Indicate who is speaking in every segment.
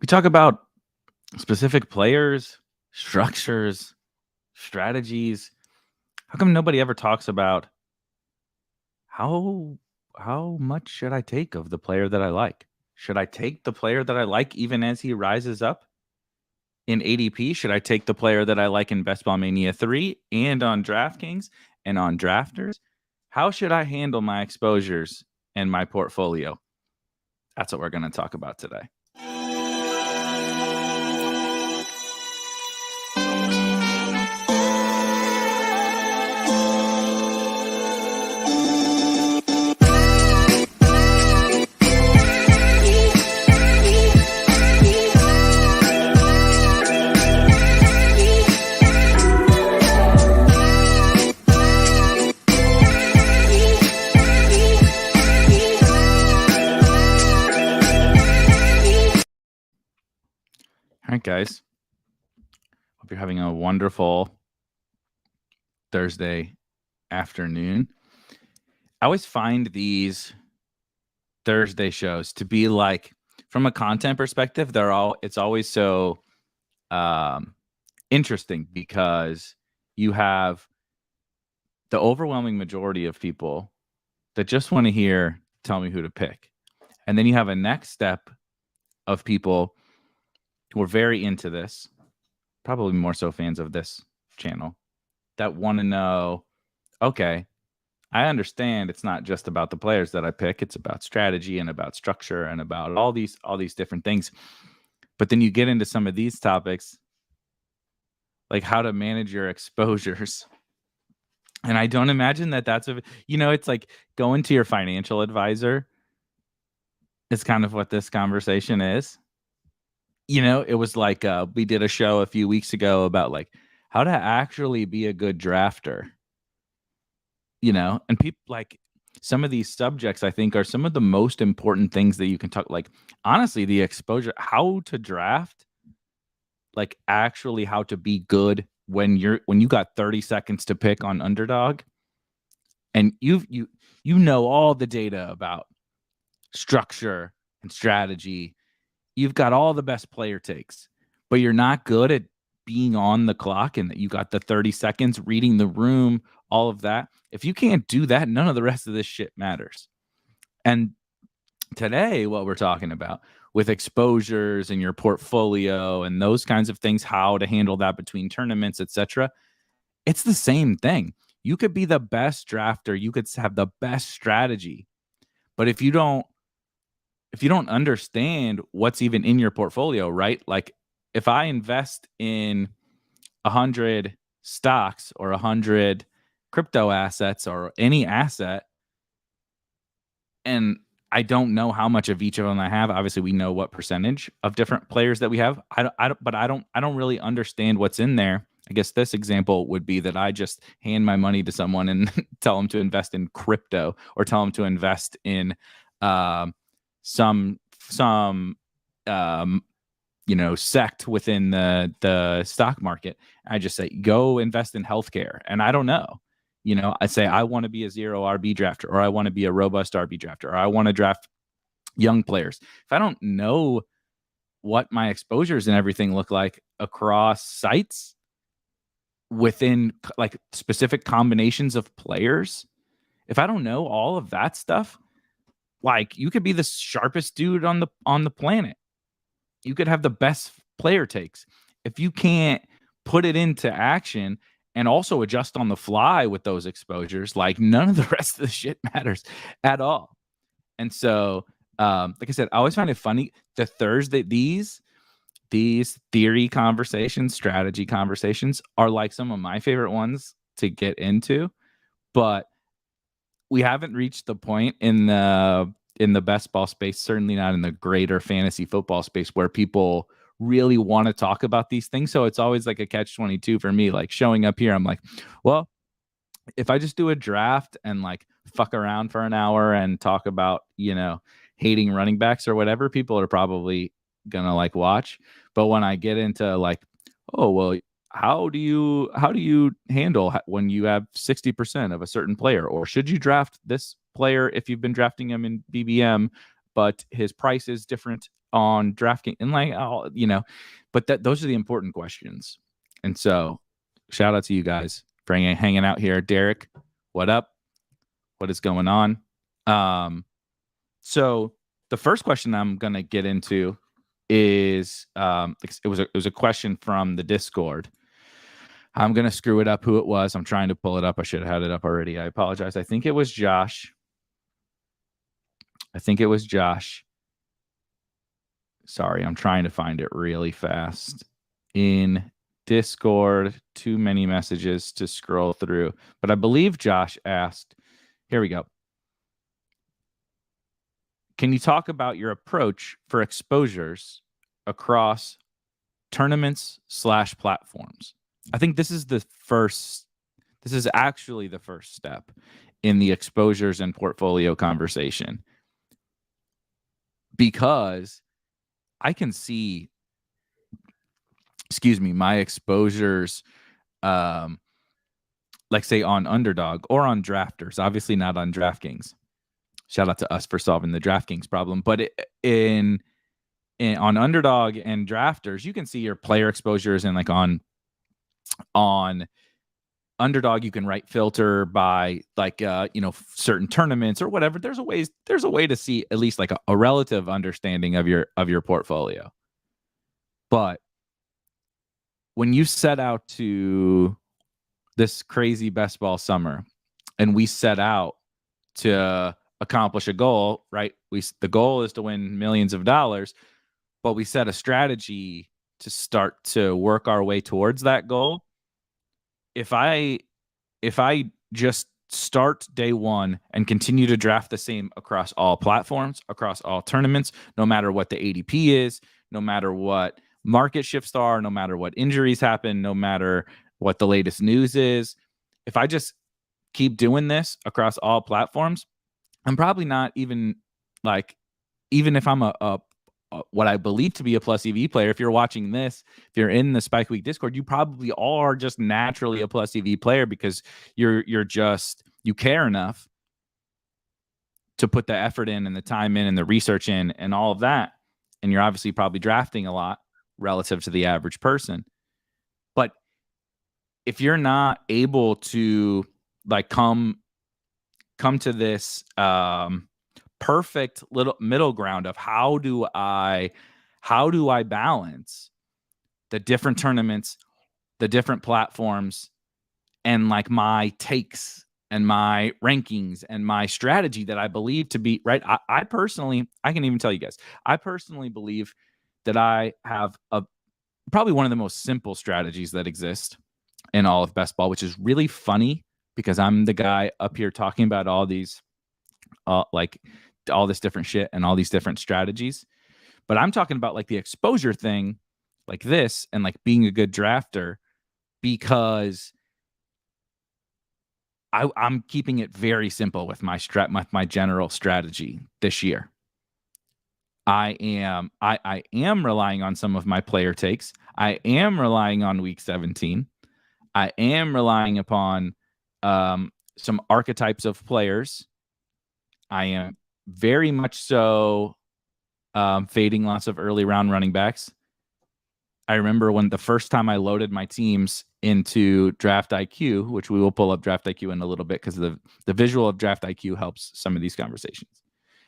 Speaker 1: talk about specific players, structures, strategies. How come nobody ever talks about how much should I take of the player that I like? Should I take the player that I like even as he rises up in ADP? Should I take the player that I like in Best Ball Mania 3 and on DraftKings and on Drafters? How should I handle my exposures and my portfolio? That's what we're going to talk about today. All right, guys. Hope you're having a wonderful Thursday afternoon. I always find these Thursday shows to be like, from a content perspective, it's always so interesting because you have the overwhelming majority of people that just want to tell me who to pick. And then you have a next step of people who are very into this, probably more so fans of this channel, that want to know, okay, I understand it's not just about the players that I pick. It's about strategy and about structure and about all these different things. But then you get into some of these topics, like how to manage your exposures. And I don't imagine that's it's like going to your financial advisor. It's kind of what this conversation is. It was like we did a show a few weeks ago about like how to actually be a good drafter. And people like some of these subjects, I think, are some of the most important things that you can talk. Like, honestly, the exposure, how to draft, like actually how to be good when you got 30 seconds to pick on Underdog, and you know all the data about structure and strategy. You've got all the best player takes, but you're not good at being on the clock, and that you got the 30 seconds, reading the room, all of that. If you can't do that, none of the rest of this shit matters. And today, what we're talking about with exposures and your portfolio and those kinds of things, how to handle that between tournaments, etc. It's the same thing. You could be the best drafter, you could have the best strategy, but if you don't understand what's even in your portfolio, right? Like if I invest in 100 stocks or 100 crypto assets or any asset, and I don't know how much of each of them I have. Obviously, we know what percentage of different players that we have. But I don't really understand what's in there. I guess this example would be that I just hand my money to someone and tell them to invest in crypto, or tell them to invest in some sect within the stock market. I just say, go invest in healthcare. And I don't know. I say, I want to be a zero RB drafter, or I want to be a robust RB drafter, or I want to draft young players. If I don't know what my exposures and everything look like across sites within like specific combinations of players, if I don't know all of that stuff, like you could be the sharpest dude on the planet. You could have the best player takes. If you can't put it into action and also adjust on the fly with those exposures, like none of the rest of the shit matters at all. And so, like I said, I always find it funny. The Thursday, these theory conversations, strategy conversations are like some of my favorite ones to get into, but we haven't reached the point in the best ball space, certainly not in the greater fantasy football space, where people really want to talk about these things. So it's always like a catch-22 for me. Like showing up here, I'm like, well, if I just do a draft and like fuck around for an hour and talk about, hating running backs or whatever, people are probably gonna like watch. But when I get into like, oh, well, how do you handle when you have 60% of a certain player, or should you draft this player if you've been drafting him in BBM, but his price is different on DraftKings, and like, but those are the important questions. And so, shout out to you guys for hanging out here. Derek, what up? What is going on? So the first question I'm gonna get into is it was a question from the Discord. I'm gonna screw it up who it was. I'm trying to pull it up. I should have had it up already. I apologize. I think it was Josh. Sorry, I'm trying to find it really fast in Discord. Too many messages to scroll through. But I believe Josh asked, here we go. Can you talk about your approach for exposures across tournaments / platforms? I think this is actually the first step in the exposures and portfolio conversation, because I can see, my exposures, like say on Underdog or on Drafters, obviously not on DraftKings. Shout out to us for solving the DraftKings problem. But on Underdog and Drafters, you can see your player exposures, and like on Underdog, you can filter by like certain tournaments or whatever. There's a way to see at least like a relative understanding of your portfolio. But when you set out to this crazy best ball summer, and we set out to accomplish a goal, right? The goal is to win millions of dollars, but we set a strategy to start to work our way towards that goal. If I just start day one and continue to draft the same across all platforms, across all tournaments, no matter what the ADP is, no matter what market shifts are, no matter what injuries happen, no matter what the latest news is, if I just keep doing this across all platforms, I'm probably not even if I'm a what I believe to be a plus EV player. If you're watching this, if you're in the Spike Week Discord, you probably are just naturally a plus EV player, because you care enough to put the effort in and the time in and the research in and all of that. And you're obviously probably drafting a lot relative to the average person. But if you're not able to come to this perfect little middle ground of how do I balance the different tournaments, the different platforms, and like my takes and my rankings and my strategy that I believe to be right. I personally, I can even tell you guys, I personally believe that I have probably one of the most simple strategies that exist in all of best ball, which is really funny because I'm the guy up here talking about all these all this different shit and all these different strategies. But I'm talking about like the exposure thing, like this, and like being a good drafter, because I'm keeping it very simple with my general strategy this year. I am relying on some of my player takes. I am relying on week 17. I am relying upon some archetypes of players. I am very much so fading lots of early round running backs. I remember when the first time I loaded my teams into DraftIQ, which we will pull up DraftIQ in a little bit because the visual of DraftIQ helps some of these conversations.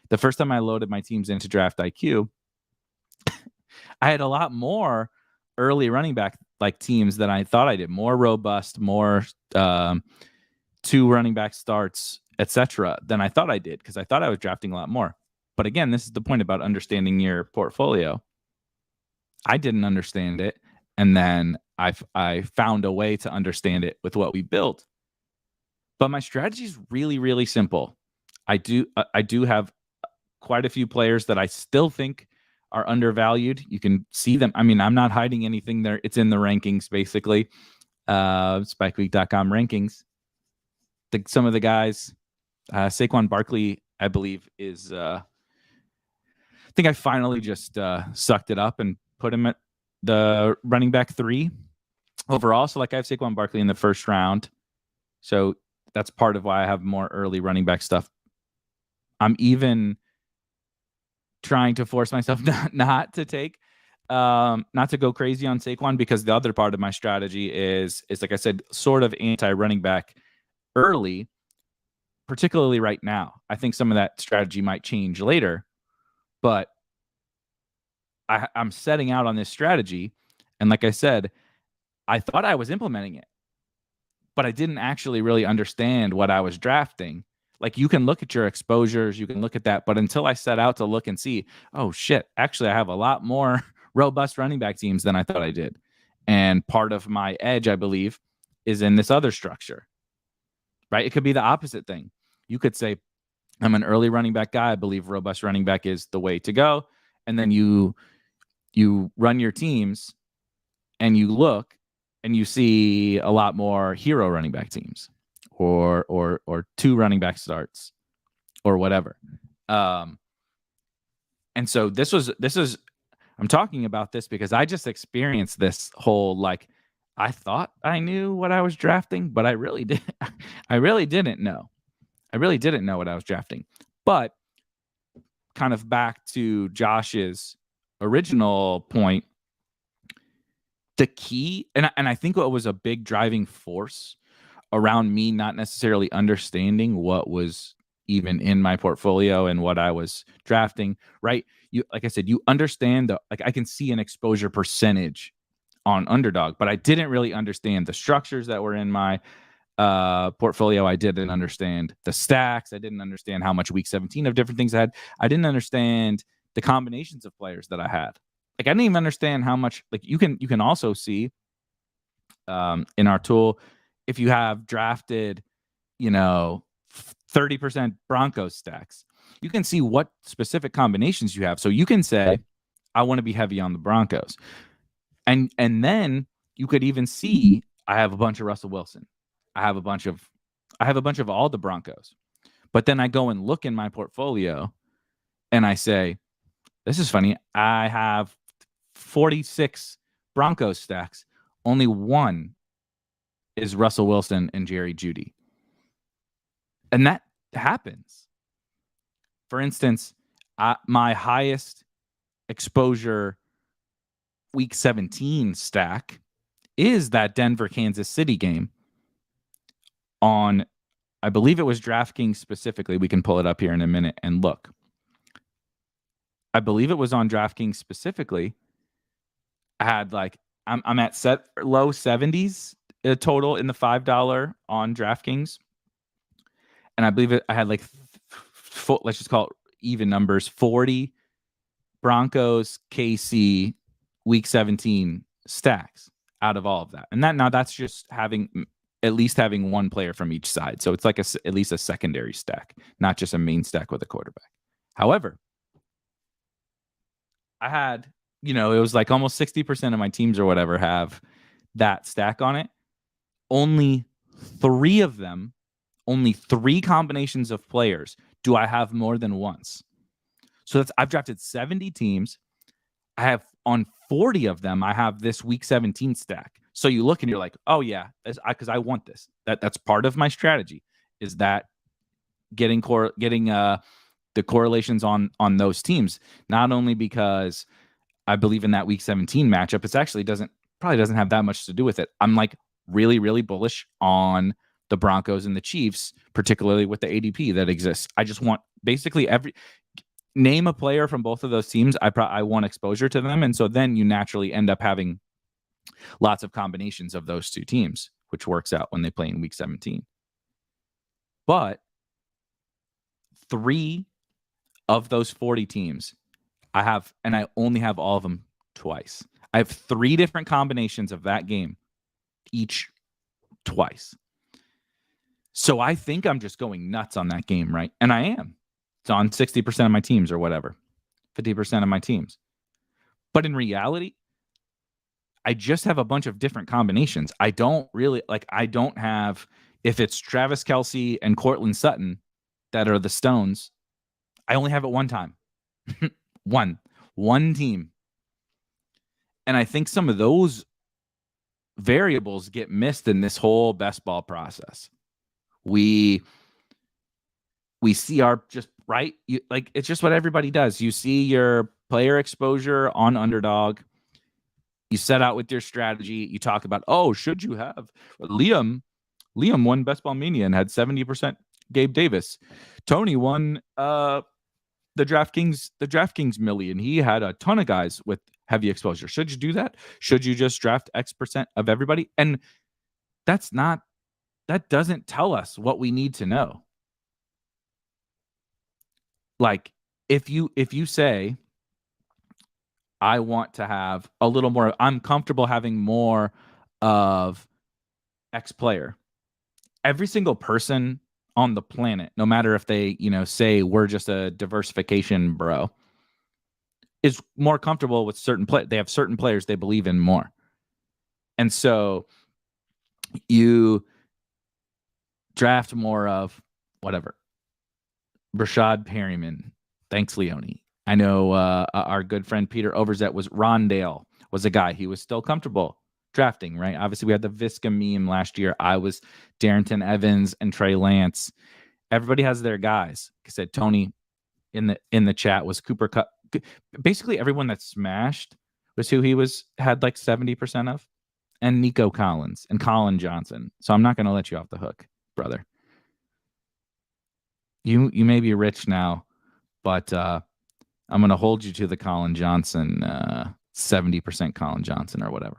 Speaker 1: The first time I loaded my teams into DraftIQ, I had a lot more early running back like teams than I thought I did. More robust, more 2 running back starts, etc., than I thought I did, because I thought I was drafting a lot more. But again, this is the point about understanding your portfolio. I didn't understand it, and then I found a way to understand it with what we built. But my strategy is really, really simple. I do have quite a few players that I still think are undervalued. You can see them. I mean, I'm not hiding anything there. It's in the rankings, basically. SpikeWeek.com rankings. Some of the guys, Saquon Barkley, I believe, is I think I finally just sucked it up and put him at the running back 3 overall. So like I have Saquon Barkley in the first round. So that's part of why I have more early running back stuff. I'm even trying to force myself not to take not to go crazy on Saquon, because the other part of my strategy is like I said, sort of anti-running back early, particularly right now. I think some of that strategy might change later, but I'm setting out on this strategy, and like I said, I thought I was implementing it, but I didn't actually really understand what I was drafting. Like, you can look at your exposures, you can look at that, but until I set out to look and see, oh shit, actually I have a lot more robust running back teams than I thought I did. And part of my edge, I believe, is in this other structure, right? It could be the opposite thing. You could say, I'm an early running back guy. I believe robust running back is the way to go. And then you run your teams and you look and you see a lot more hero running back teams or 2 running back starts or whatever. And so this is I'm talking about this because I just experienced this whole, like, I thought I knew what I was drafting, but I really didn't know. I really didn't know what I was drafting. But kind of back to Josh's original point, the key, and I think what was a big driving force around me not necessarily understanding what was even in my portfolio and what I was drafting, right? You, like I said, you understand like, I can see an exposure percentage on Underdog, but I didn't really understand the structures that were in my portfolio. I didn't understand the stacks. I didn't understand how much week 17 of different things I had. I didn't understand the combinations of players that I had. Like, I didn't even understand how much, like, you can also see in our tool, if you have drafted, 30% Broncos stacks, you can see what specific combinations you have. So you can say, I want to be heavy on the Broncos. And then you could even see, I have a bunch of Russell Wilson. I have a bunch of all the Broncos. But then I go and look in my portfolio and I say, this is funny. I have 46 Broncos stacks. Only one is Russell Wilson and Jerry Jeudy. And that happens. For instance, my highest exposure week 17 stack is that Denver Kansas City game on, I believe it was DraftKings specifically. We can pull it up here in a minute and look. I believe it was on DraftKings specifically. I had like, I'm at low 70s total in the $5 on DraftKings. And I believe I had like, let's just call it even numbers, 40 Broncos KC week 17 stacks out of all of that. And that's just at least having one player from each side. So it's like at least a secondary stack, not just a main stack with a quarterback. However, I had, it was like almost 60% of my teams or whatever have that stack on it. Only 3 of them, only 3 combinations of players do I have more than once. So I've drafted 70 teams. I have on 40 of them, I have this week 17 stack. So you look and you're like, oh yeah, because I want this. That's part of my strategy, is that getting the correlations on those teams. Not only because I believe in that week 17 matchup, it's actually probably doesn't have that much to do with it. I'm like really, really bullish on the Broncos and the Chiefs, particularly with the ADP that exists. I just want basically name a player from both of those teams. I want exposure to them. And so then you naturally end up having lots of combinations of those 2 teams, which works out when they play in week 17. But 3 of those 40 teams I have, and I only have all of them twice. I have 3 different combinations of that game, each twice. So I think I'm just going nuts on that game, right? And I am. It's on 60% of my teams or whatever, 50% of my teams. But in reality, I just have a bunch of different combinations. I don't have, if it's Travis Kelce and Cortland Sutton that are the Stones, I only have it one time. One team. And I think some of those variables get missed in this whole best ball process. We We see our just right. It's just what everybody does. You see your player exposure on Underdog. You set out with your strategy. You talk about, oh, should you have Liam won Best Ball Mania and had 70% Gabe Davis. Tony won the DraftKings million. He had a ton of guys with heavy exposure. Should you do that? Should you just draft X% of everybody? And that doesn't tell us what we need to know. Like if you say, I want to have a little more, I'm comfortable having more of X player. Every single person on the planet, no matter if they, say we're just a diversification bro, is more comfortable with certain play. They have certain players they believe in more. And so you draft more of whatever. Rashad Perryman. Thanks, Leone. I know our good friend Peter Overzet Rondale was a guy he was still comfortable drafting, right? Obviously, we had the Visca meme last year. I was Darrington Evans and Trey Lance. Everybody has their guys. Like I said, Tony in the chat was Cooper Kupp. Basically, everyone that smashed was who he had like 70% of, and Nico Collins and Colin Johnson. So I'm not going to let you off the hook, brother. You may be rich now, but I'm going to hold you to the Colin Johnson, 70% Colin Johnson or whatever.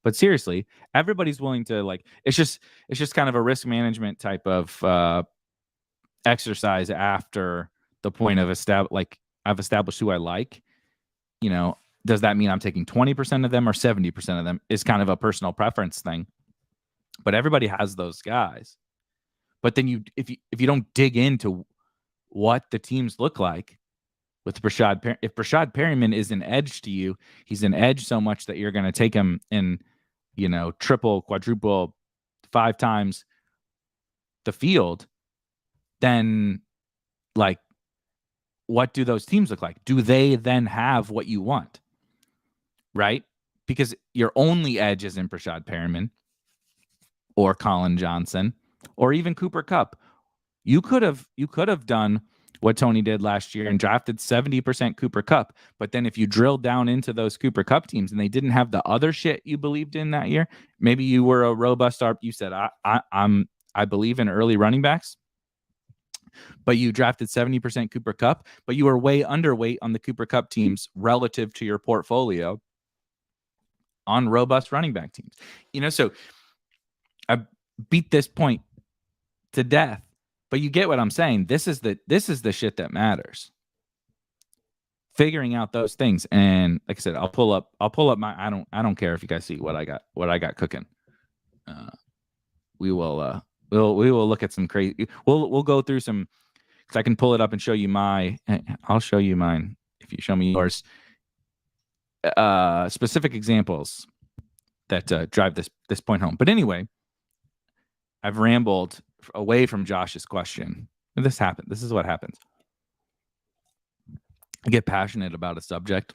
Speaker 1: But seriously, everybody's willing to it's just kind of a risk management type of exercise after the point of I've established who I like. Does that mean I'm taking 20% of them or 70% of them? Is kind of a personal preference thing. But everybody has those guys. But then if you don't dig into what the teams look like with Rashad, if Rashad Perryman is an edge to you, he's an edge so much that you're going to take him in, triple, quadruple, 5 times the field, then what do those teams look like? Do they then have what you want? Right? Because your only edge isn't Rashad Perryman or Colin Johnson or even Cooper Kupp. You could have done what Tony did last year and drafted 70% Cooper Kupp. But then if you drill down into those Cooper Kupp teams and they didn't have the other shit you believed in that year, maybe you were a robust you said, I believe in early running backs, but you drafted 70% Cooper Kupp, but you were way underweight on the Cooper Kupp teams relative to your portfolio on robust running back teams. So I beat this point to death. But you get what I'm saying. This is the shit that matters. Figuring out those things. And like I said, I'll pull up my I don't care if you guys see what I got cooking. We will look at some crazy, we'll go through some, because I can pull it up and show you I'll show you mine if you show me yours. Specific examples that drive this point home. But anyway, I've rambled away from Josh's question. This happened. This is what happens. I get passionate about a subject.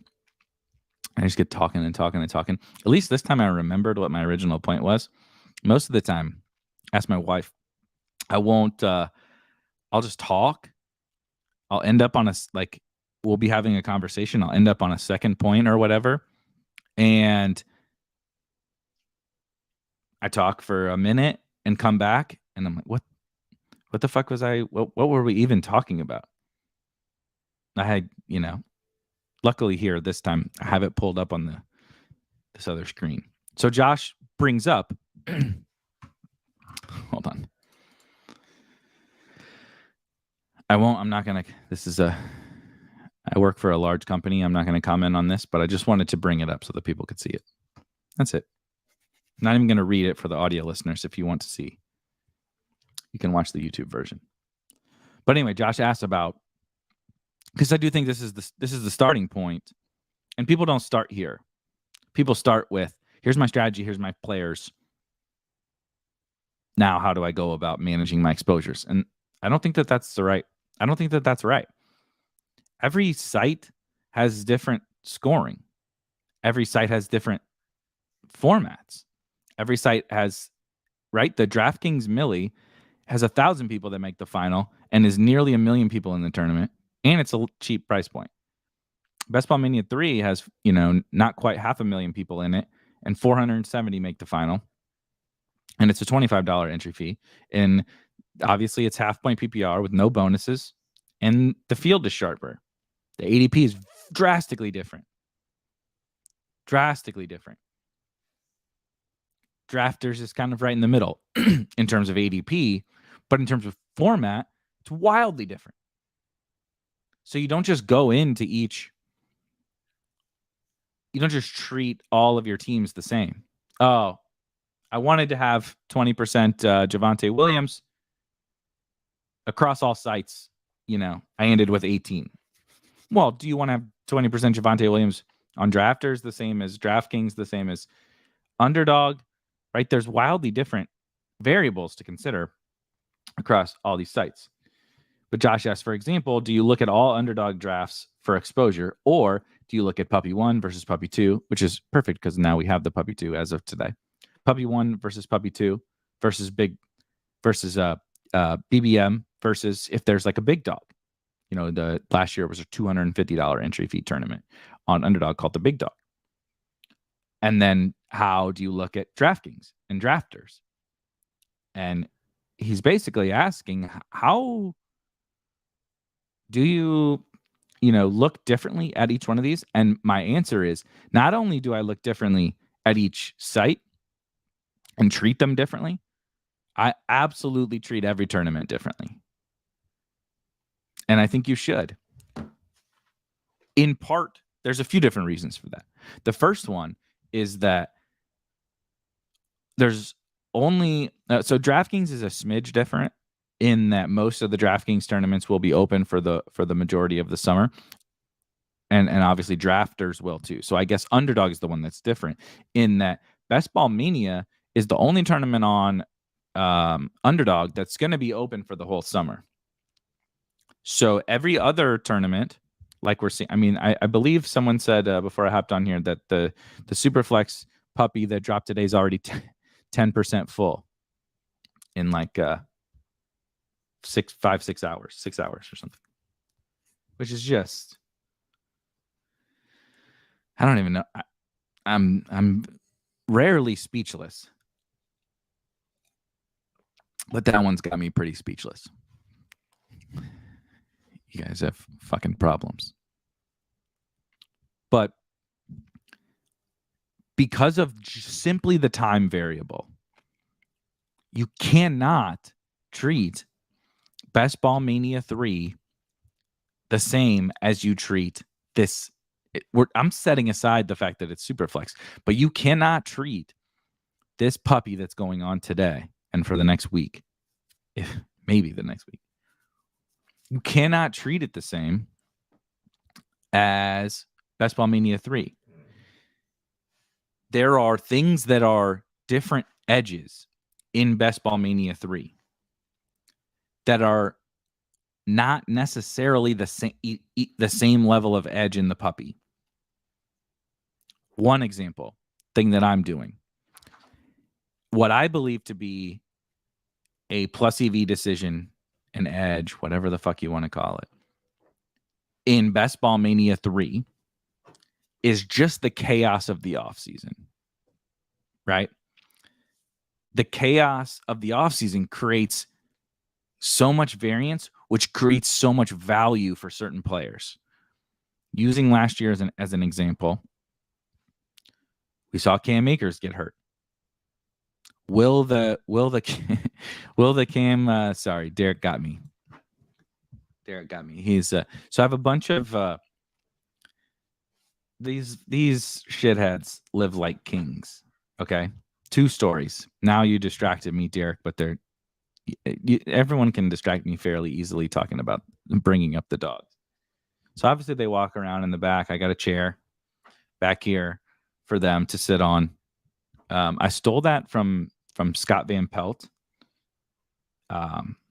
Speaker 1: I just get talking and talking and talking. At least this time I remembered what my original point was. Most of the time, ask my wife. I won't. I'll just talk. I'll end up on we'll be having a conversation. I'll end up on a second point or whatever. And I talk for a minute and come back. And I'm like, what the fuck was what were we even talking about? I had, luckily here this time I have it pulled up on this other screen. So Josh brings up, hold on. I work for a large company. I'm not going to comment on this, but I just wanted to bring it up so that people could see it. That's it. I'm not even going to read it for the audio listeners. If you want to see, you can watch the YouTube version. But anyway, Josh asked about, because I do think this is the starting point, and people don't start here. People start with, here's my strategy, here's my players. Now, how do I go about managing my exposures? And I don't think that's right. Every site has different scoring. Every site has different formats. Every site has, right? The DraftKings Millie has 1,000 people that make the final, and is nearly 1 million people in the tournament, and it's a cheap price point. Best Ball Mania 3 has, not quite 500,000 people in it, and 470 make the final. And it's a $25 entry fee. And obviously it's half point PPR with no bonuses, and the field is sharper. The ADP is drastically different. Drafters is kind of right in the middle in terms of ADP, but in terms of format, it's wildly different. So you don't just go into each, you don't just treat all of your teams the same. Oh, I wanted to have 20% Javonte Williams across all sites. I ended with 18. Well, do you want to have 20% Javonte Williams on Drafters, the same as DraftKings, the same as Underdog, right? There's wildly different variables to consider across all these sites. But Josh asked, for example, do you look at all Underdog drafts for exposure, or do you look at Puppy 1 versus Puppy 2, which is perfect because now we have the Puppy 2 as of today. Puppy 1 versus Puppy 2 versus BBM versus if there's like a big dog. The last year was a $250 entry fee tournament on Underdog called the Big Dog. And then how do you look at DraftKings and drafters? And he's basically asking, how do you, look differently at each one of these? And my answer is, not only do I look differently at each site and treat them differently, I absolutely treat every tournament differently. And I think you should. In part, there's a few different reasons for that. The first one is that there's only so DraftKings is a smidge different in that most of the DraftKings tournaments will be open for the majority of the summer. And obviously drafters will too. So I guess Underdog is the one that's different in that Best Ball Mania is the only tournament on Underdog that's going to be open for the whole summer. So every other tournament, like we're seeing, I believe someone said before I hopped on here that the Superflex puppy that dropped today is already 10% full in like 6 hours, 6 hours or something, which is just, I don't even know. I'm rarely speechless, but that one's got me pretty speechless. You guys have fucking problems. But because of simply the time variable, you cannot treat Best Ball Mania 3 the same as you treat this. I'm setting aside the fact that it's Superflex, but you cannot treat this puppy that's going on today and for the next week, if maybe the next week. You cannot treat it the same as Best Ball Mania 3. There are things that are different edges in Best Ball Mania 3 that are not necessarily the same level of edge in the puppy. One example, thing that I'm doing. What I believe to be a plus EV decision, an edge, whatever the fuck you want to call it, in Best Ball Mania 3 is just the chaos of the offseason, right? The chaos of the offseason creates so much variance, which creates so much value for certain players. Using last year as an example, we saw Cam Akers get hurt. Will the Cam? Sorry, Derek got me. He's so I have a bunch of these shitheads live like kings. Okay, 2 stories. Now you distracted me, Derek, but everyone can distract me fairly easily talking about bringing up the dogs. So obviously they walk around in the back. I got a chair back here for them to sit on. I stole that from Scott Van Pelt.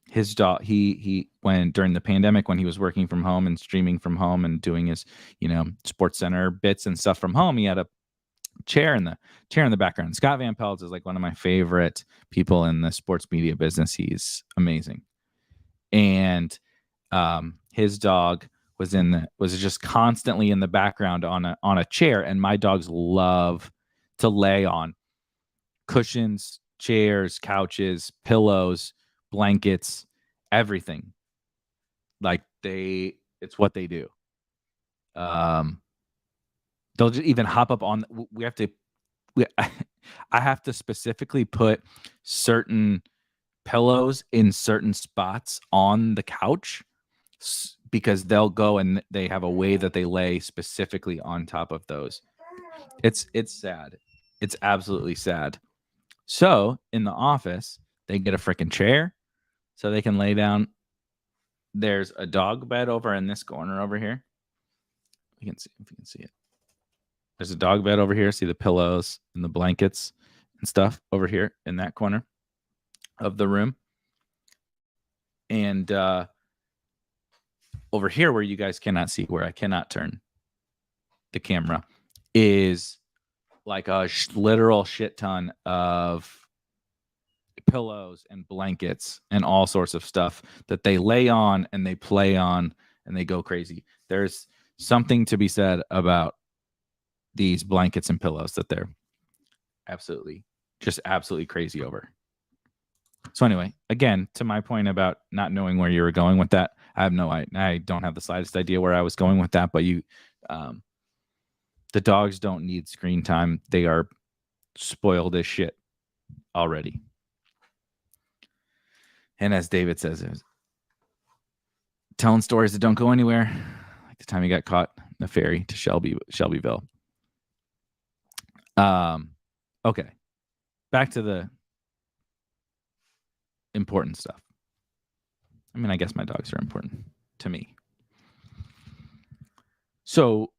Speaker 1: His dog, he when during the pandemic, when he was working from home and streaming from home and doing his, Sports Center bits and stuff from home, he had a chair in the background. Scott Van Pelt is like one of my favorite people in the sports media business. He's amazing. and his dog was just constantly in the background on a chair, and my dogs love to lay on cushions, chairs, couches, pillows, blankets, everything. Like it's what they do. They'll just even hop up on. I have to specifically put certain pillows in certain spots on the couch because they'll go and they have a way that they lay specifically on top of those. It's sad. It's absolutely sad. So in the office, they get a freaking chair so they can lay down. There's a dog bed over in this corner over here. You can see if you can see it. There's a dog bed over here. See the pillows and the blankets and stuff over here in that corner of the room. And over here where you guys cannot see, where I cannot turn the camera, is like a literal shit ton of pillows and blankets and all sorts of stuff that they lay on and they play on and they go crazy. There's something to be said about these blankets and pillows that they're absolutely crazy over. So anyway, again, to my point about not knowing where you were going with that, I don't have the slightest idea where I was going with that, but the dogs don't need screen time. They are spoiled as shit already. And as David says, telling stories that don't go anywhere, like the time he got caught in the ferry to Shelbyville. Okay. Back to the important stuff. I mean, I guess my dogs are important to me. So,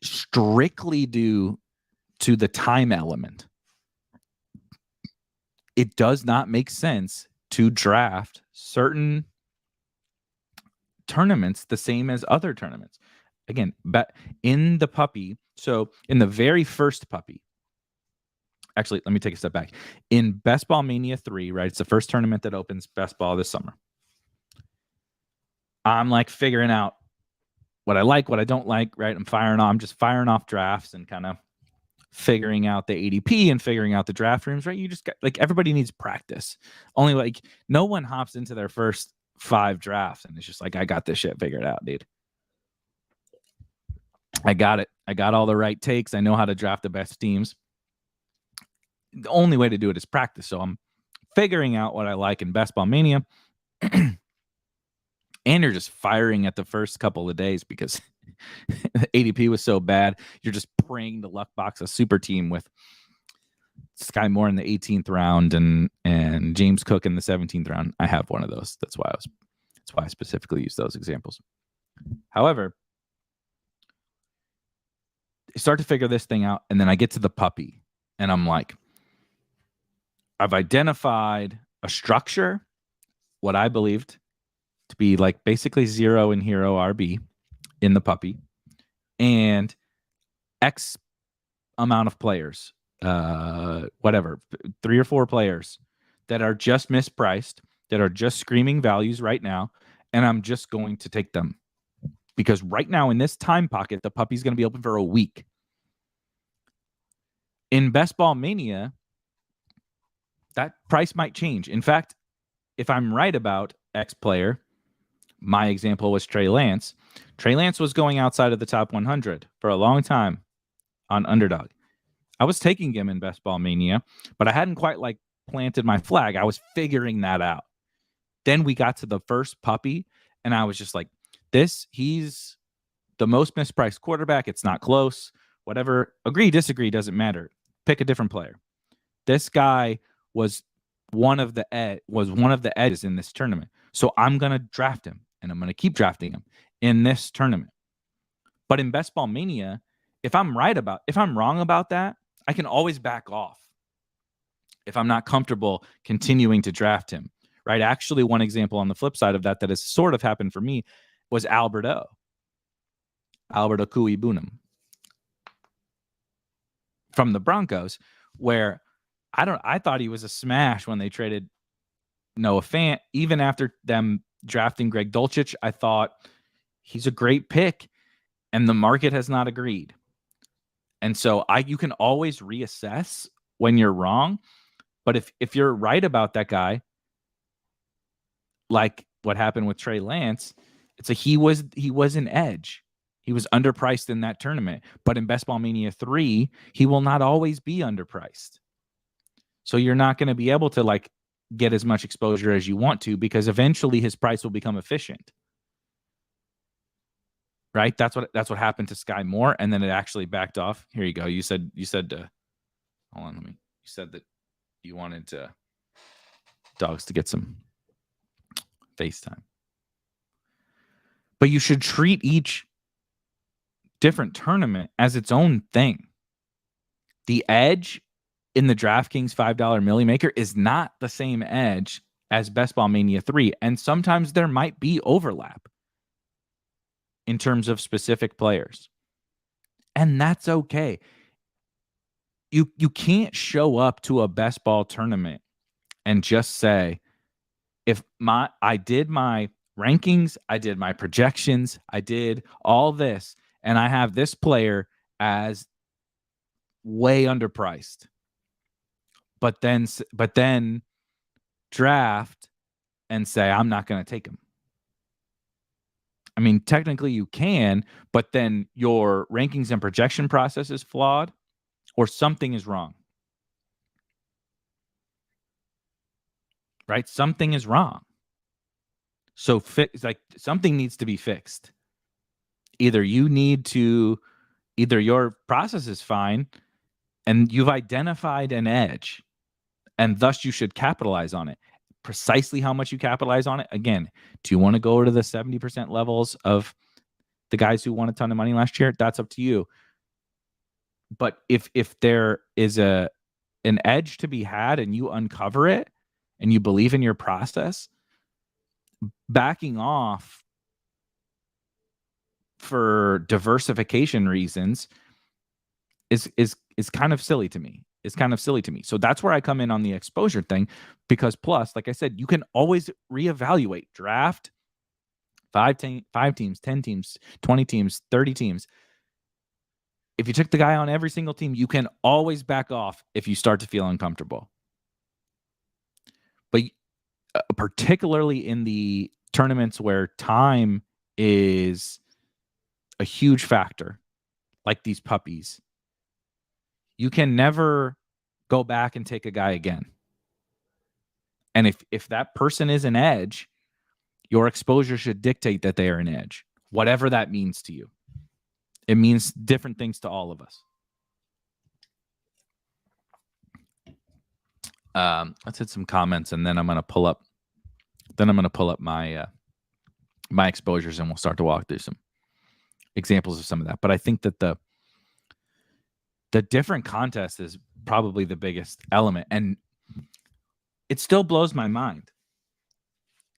Speaker 1: strictly due to the time element, it does not make sense to draft certain tournaments the same as other tournaments. Again, but in the puppy, so in the very first puppy, actually, let me take a step back. In Best Ball Mania 3, right? It's the first tournament that opens Best Ball this summer. I'm like figuring out what I like, what I don't like, right? I'm just firing off drafts and kind of figuring out the ADP and figuring out the draft rooms, right? You just got, like, everybody needs practice. Only like no one hops into their first 5 drafts and it's just like, I got this shit figured out, dude. I got it. I got all the right takes. I know how to draft the best teams. The only way to do it is practice. So I'm figuring out what I like in Best Ball Mania. And you're just firing at the first couple of days because ADP was so bad. You're just praying the luck box a super team with Sky Moore in the 18th round and James Cook in the 17th round. I have one of those. That's why I specifically use those examples. However, I start to figure this thing out, and then I get to the puppy, and I'm like, I've identified a structure, what I believed to be like basically 0 in hero RB in the puppy, and X amount of players, whatever, 3 or 4 players that are just mispriced, that are just screaming values right now, and I'm just going to take them. Because right now in this time pocket, the puppy's going to be open for a week. In Best Ball Mania, that price might change. In fact, if I'm right about X player, my example was Trey Lance. Trey Lance was going outside of the top 100 for a long time on Underdog. I was taking him in Best Ball Mania, but I hadn't quite like planted my flag. I was figuring that out. Then we got to the first puppy, and I was just like, he's the most mispriced quarterback. It's not close. Whatever. Agree, disagree, doesn't matter. Pick a different player. This guy was one of the edges in this tournament. So I'm going to draft him, and I'm going to keep drafting him in this tournament. But in Best Ball Mania, if I'm wrong about that, I can always back off if I'm not comfortable continuing to draft him, right? Actually, one example on the flip side of that has sort of happened for me was Alberto Kui-Bunam from the Broncos, where I thought he was a smash when they traded Noah Fant, even after them drafting Greg Dulcich, I thought he's a great pick, and the market has not agreed. And so you can always reassess when you're wrong. But if you're right about that guy, like what happened with Trey Lance, he was an edge. He was underpriced in that tournament. But in Best Ball Mania 3, he will not always be underpriced. So you're not going to be able to like get as much exposure as you want to, because eventually his price will become efficient. Right? That's what happened to Sky Moore, and then it actually backed off. Here you go. You said hold on, you said that you wanted dogs to get some FaceTime. But you should treat each different tournament as its own thing. The edge in the DraftKings $5 Millie Maker is not the same edge as Best Ball Mania 3. And sometimes there might be overlap in terms of specific players. And that's okay. You can't show up to a best ball tournament and just say, I did my rankings, I did my projections, I did all this, and I have this player as way underpriced. But then draft and say, I'm not going to take him. I mean, technically you can, but then your rankings and projection process is flawed, or something is wrong. Right? Something is wrong. So something needs to be fixed. Either your process is fine and you've identified an edge, and thus you should capitalize on it. Precisely how much you capitalize on it. Again, do you want to go to the 70% levels of the guys who won a ton of money last year? That's up to you. But if there is an edge to be had and you uncover it and you believe in your process, backing off for diversification reasons is kind of silly to me. It's kind of silly to me. So that's where I come in on the exposure thing, because plus, like I said, you can always reevaluate. Draft 5 teams, 10 teams, 20 teams, 30 teams. If you took the guy on every single team, you can always back off if you start to feel uncomfortable. But particularly in the tournaments where time is a huge factor, like these puppies, you can never go back and take a guy again. And if that person is an edge, your exposure should dictate that they are an edge, whatever that means to you. It means different things to all of us. Let's hit some comments, and then I'm going to pull up my my exposures, and we'll start to walk through some examples of some of that. But I think that the different contest is probably the biggest element, and it still blows my mind.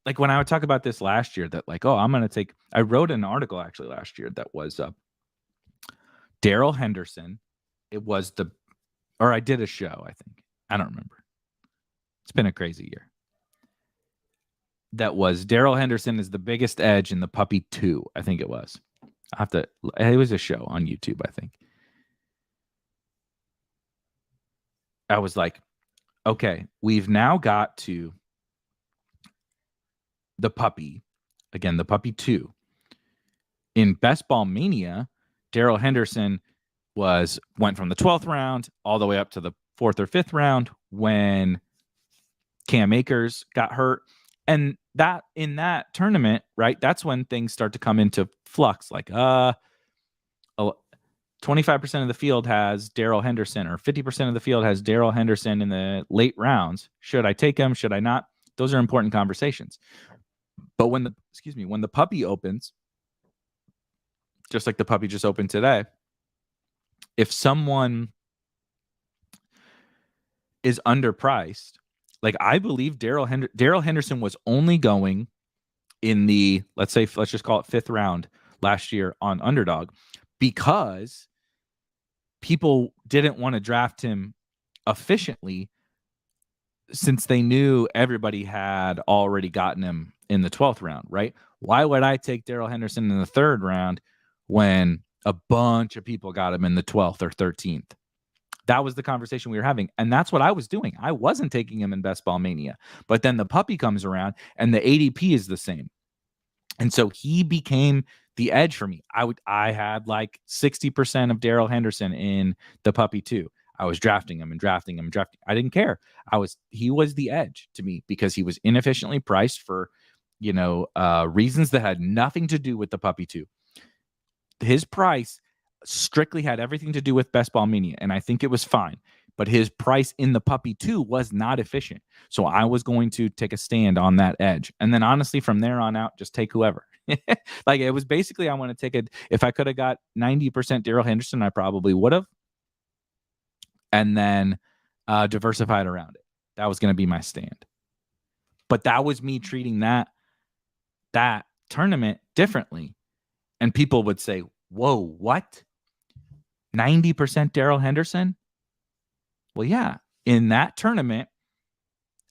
Speaker 1: Like when I would talk about this last year, that like, I wrote an article actually last year that was Darrell Henderson. I did a show, I think. I don't remember. It's been a crazy year. That was Darrell Henderson is the biggest edge in the Puppy 2, I think it was. It was a show on YouTube, I think. I was like, okay, we've now got to the Puppy, again, the Puppy 2. In Best Ball Mania, Darrell Henderson went from the 12th round all the way up to the 4th or 5th round when Cam Akers got hurt. And that in that tournament, right, that's when things start to come into flux. Like 25% of the field has Darrell Henderson, or 50% of the field has Darrell Henderson in the late rounds. Should I take him? Should I not? Those are important conversations. But when the Puppy opens, just like the Puppy just opened today, if someone is underpriced, like I believe Darrell Henderson was only going in the, let's just call it 5th round last year on Underdog, because people didn't want to draft him efficiently since they knew everybody had already gotten him in the 12th round, right? Why would I take Darrell Henderson in the 3rd round when a bunch of people got him in the 12th or 13th? That was the conversation we were having. And that's what I was doing. I wasn't taking him in Best Ball Mania. But then the puppy comes around and the ADP is the same. And so he became the edge for me. I had like 60% of Darrell Henderson in the puppy too. I was drafting him and drafting him and drafting. I didn't care. He was the edge to me because he was inefficiently priced for, reasons that had nothing to do with the puppy two. His price strictly had everything to do with Best Ball Mania, and I think it was fine. But his price in the puppy two was not efficient. So I was going to take a stand on that edge. And then honestly, from there on out, just take whoever. Like it was basically, I want to take if I could have got 90% Darrell Henderson, I probably would have. And then diversified around it. That was going to be my stand. But that was me treating that tournament differently. And people would say, whoa, what? 90% Darrell Henderson? Well, yeah, in that tournament,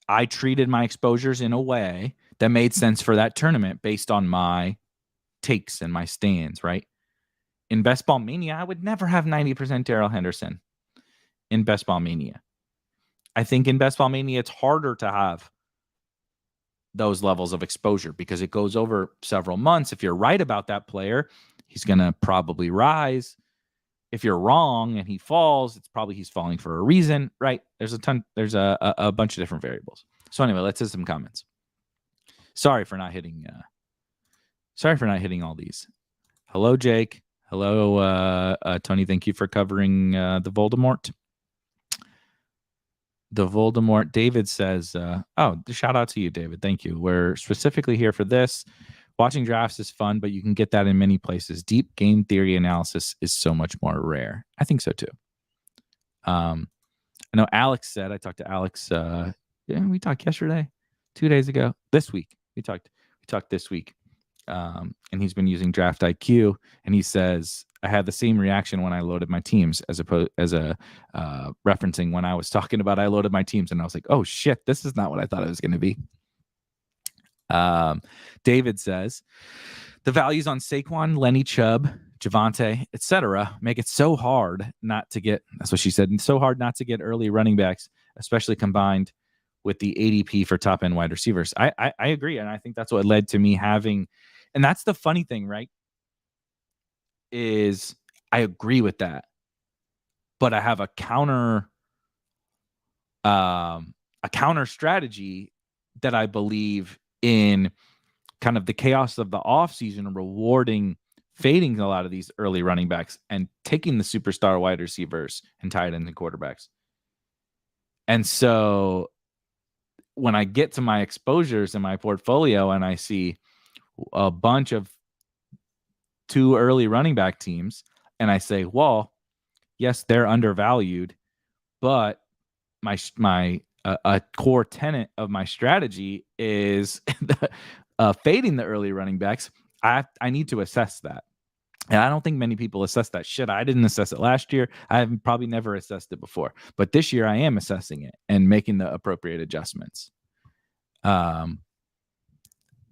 Speaker 1: I treated my exposures in a way that made sense for that tournament based on my takes and my stands, right? In Best Ball Mania, I would never have 90% Darrell Henderson in Best Ball Mania. I think in Best Ball Mania, it's harder to have those levels of exposure because it goes over several months. If you're right about that player, he's going to probably rise. If you're wrong and he falls, it's probably he's falling for a reason, right? There's a bunch of different variables. So anyway, let's hit some comments. Sorry for not hitting all these. Hello, Jake. Hello, Tony. Thank you for covering the Voldemort. The Voldemort. David says, shout out to you, David. Thank you. We're specifically here for this. Watching drafts is fun, but you can get that in many places. Deep game theory analysis is so much more rare. I think so too. I know Alex said, I talked to Alex, we talked yesterday, 2 days ago, this week. We talked this week. And he's been using DraftIQ, and he says, I had the same reaction when I loaded my teams as referencing when I was talking about I loaded my teams, and I was like, oh shit, this is not what I thought it was going to be. David says the values on Saquon, Lenny Chubb, Javonte, etc. make it so hard not to get, that's what she said, and so hard not to get early running backs, especially combined with the ADP for top end wide receivers. I agree. And I think that's what led to me having, and that's the funny thing, right? Is I agree with that, but I have a counter strategy that I believe in kind of the chaos of the offseason, rewarding fading a lot of these early running backs and taking the superstar wide receivers and tight end and quarterbacks. And so when I get to my exposures in my portfolio and I see a bunch of 2 early running back teams, and I say, well, yes, they're undervalued, but my a core tenet of my strategy is fading the early running backs. I need to assess that. And I don't think many people assess that. Shit, I didn't assess it last year. I have probably never assessed it before. But this year I am assessing it and making the appropriate adjustments.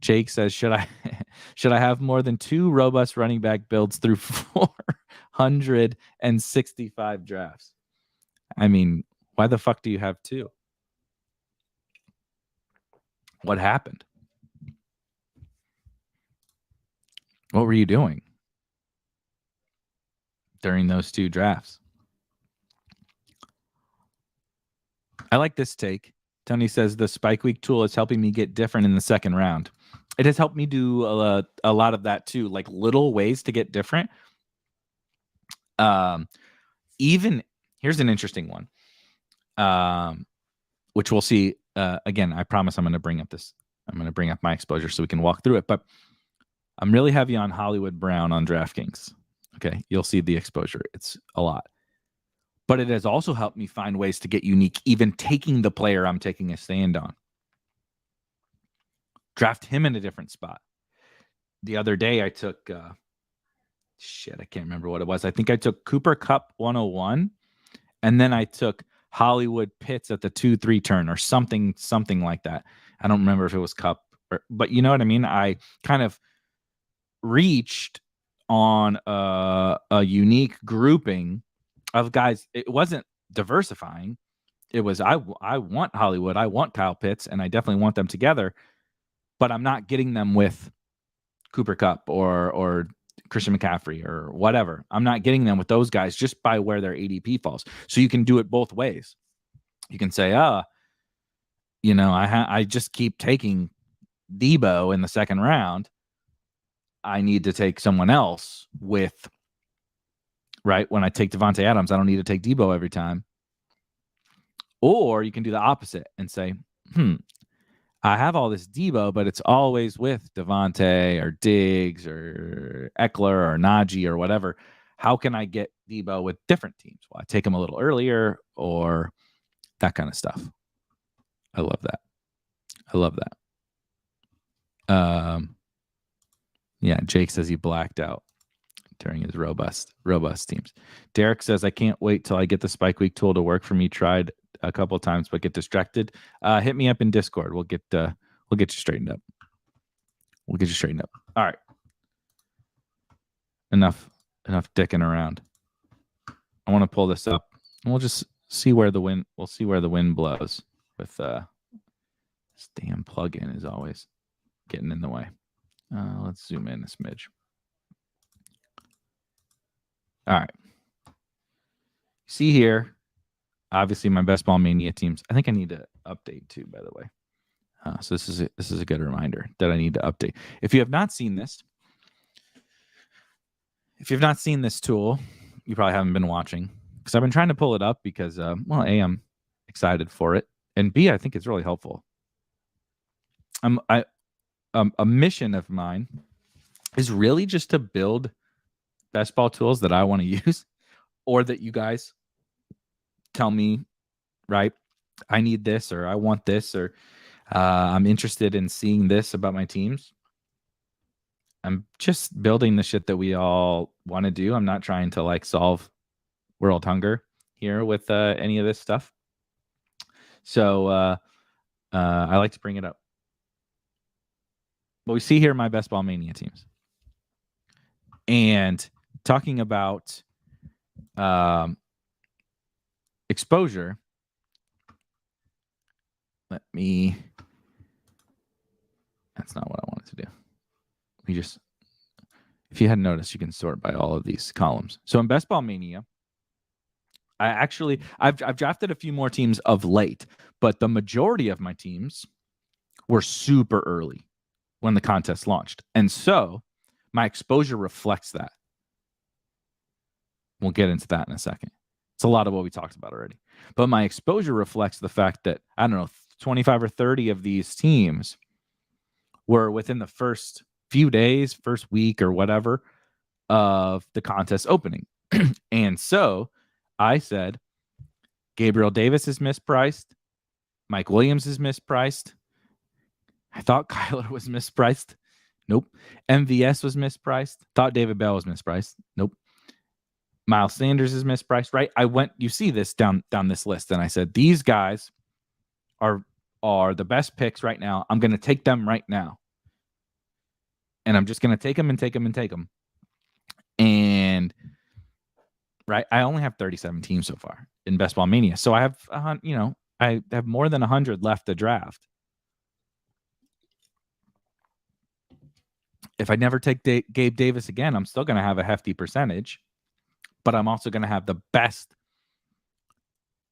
Speaker 1: Jake says, should I have more than 2 robust running back builds through 465 drafts? I mean, why the fuck do you have 2? What happened? What were you doing during those 2 drafts? I like this take. Tony says the Spike Week tool is helping me get different in the second round. It has helped me do a lot of that too, like little ways to get different. Even here's an interesting one, which we'll see. Again, I promise I'm going to bring up my exposure so we can walk through it. But I'm really heavy on Hollywood Brown on DraftKings. Okay, you'll see the exposure. It's a lot. But it has also helped me find ways to get unique, even taking the player I'm taking a stand on. Draft him in a different spot. The other day I took, I can't remember what it was. I think I took Cooper Kupp 101, and then I took Hollywood Pitts at the 2-3 turn or something like that. I don't remember if it was Cup, but you know what I mean? I kind of reached on a unique grouping of guys. It wasn't diversifying. It was I want Hollywood, I want Kyle Pitts, and I definitely want them together, but I'm not getting them with Cooper Kupp or Christian McCaffrey or whatever. I'm not getting them with those guys just by where their ADP falls. So you can do it both ways. You can say, I just keep taking Debo in the second round. I need to take someone else with, right? When I take Devontae Adams, I don't need to take Debo every time. Or you can do the opposite and say, I have all this Debo, but it's always with Devontae or Diggs or Eckler or Najee or whatever. How can I get Debo with different teams? Well, I take him a little earlier or that kind of stuff. I love that. Yeah, Jake says he blacked out during his robust teams. Derek says, I can't wait till I get the Spike Week tool to work for me. Tried a couple of times, but get distracted. Hit me up in Discord. We'll get you straightened up. All right. Enough dicking around. I want to pull this up. And we'll just see where the wind. We'll see where the wind blows. With this damn plugin is always getting in the way. Let's zoom in a smidge. All right. See here, obviously my best ball mania teams. I think I need to update too, by the way. So this is a good reminder that I need to update. If you have not seen this tool, you probably haven't been watching because I've been trying to pull it up because, A, I'm excited for it, and B, I think it's really helpful. A mission of mine is really just to build best ball tools that I want to use or that you guys tell me, right? I need this or I want this or I'm interested in seeing this about my teams. I'm just building the shit that we all want to do. I'm not trying to solve world hunger here with any of this stuff. So I like to bring it up. But we see here my best ball mania teams. And talking about exposure, that's not what I wanted to do. If you hadn't noticed, you can sort by all of these columns. So in best ball mania, I've drafted a few more teams of late, but the majority of my teams were super early when the contest launched. And so my exposure reflects that. We'll get into that in a second. It's a lot of what we talked about already. But my exposure reflects the fact that, 25 or 30 of these teams were within the first few days, first week or whatever of the contest opening. And so I said, Gabriel Davis is mispriced. Mike Williams is mispriced. I thought Kyler was mispriced. Nope. MVS was mispriced. Thought David Bell was mispriced. Nope. Miles Sanders is mispriced, right? You see this down this list, and I said, these guys are the best picks right now. I'm going to take them right now. And I'm just going to take them and take them and take them. And, right, I only have 37 teams so far in Best Ball Mania. So I have, I have more than 100 left to draft. If I never take Gabe Davis again, I'm still going to have a hefty percentage, but I'm also going to have the best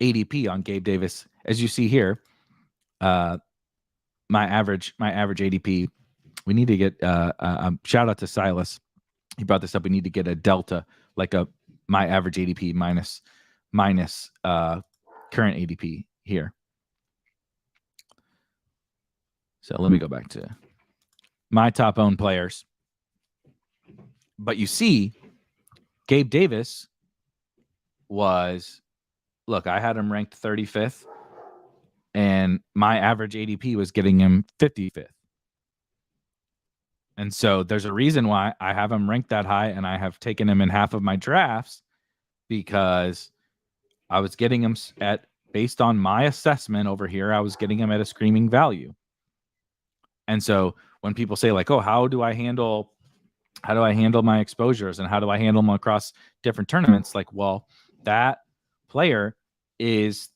Speaker 1: ADP on Gabe Davis. As you see here, my average ADP, we need to get shout out to Silas. He brought this up. We need to get a delta, my average ADP minus current ADP here. So let me go back to my top owned players. But you see, Gabe Davis I had him ranked 35th, and my average ADP was getting him 55th. And so there's a reason why I have him ranked that high, and I have taken him in half of my drafts because I was getting him at based on my assessment over here, I was getting him at a screaming value. And so when people say like, oh, how do I handle my exposures and how do I handle them across different tournaments? Like, well, that player is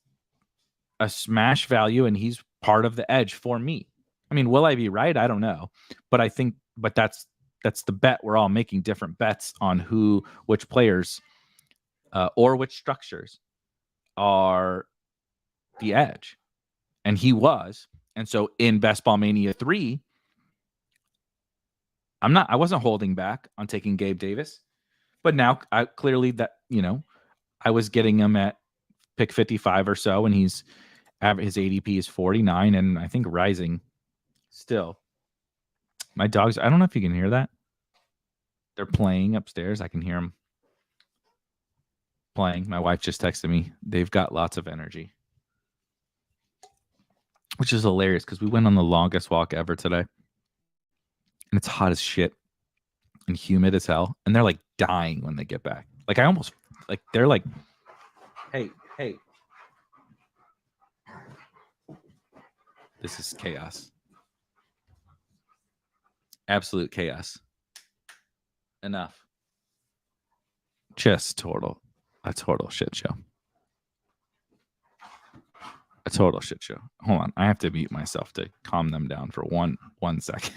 Speaker 1: a smash value and he's part of the edge for me. I mean, will I be right? I don't know. But I think, but that's the bet. We're all making different bets on which players or which structures are the edge. And he was. And so in Best Ball Mania 3, I wasn't holding back on taking Gabe Davis. But now I clearly that, I was getting him at pick 55 or so, and his ADP is 49, and I think rising still. My dogs, I don't know if you can hear that. They're playing upstairs. I can hear them playing. My wife just texted me. They've got lots of energy, which is hilarious because we went on the longest walk ever today. And it's hot as shit and humid as hell. And they're like dying when they get back. Like they're like, hey. This is chaos. Absolute chaos. Enough. Just a total shit show. A total shit show. Hold on. I have to mute myself to calm them down for one second.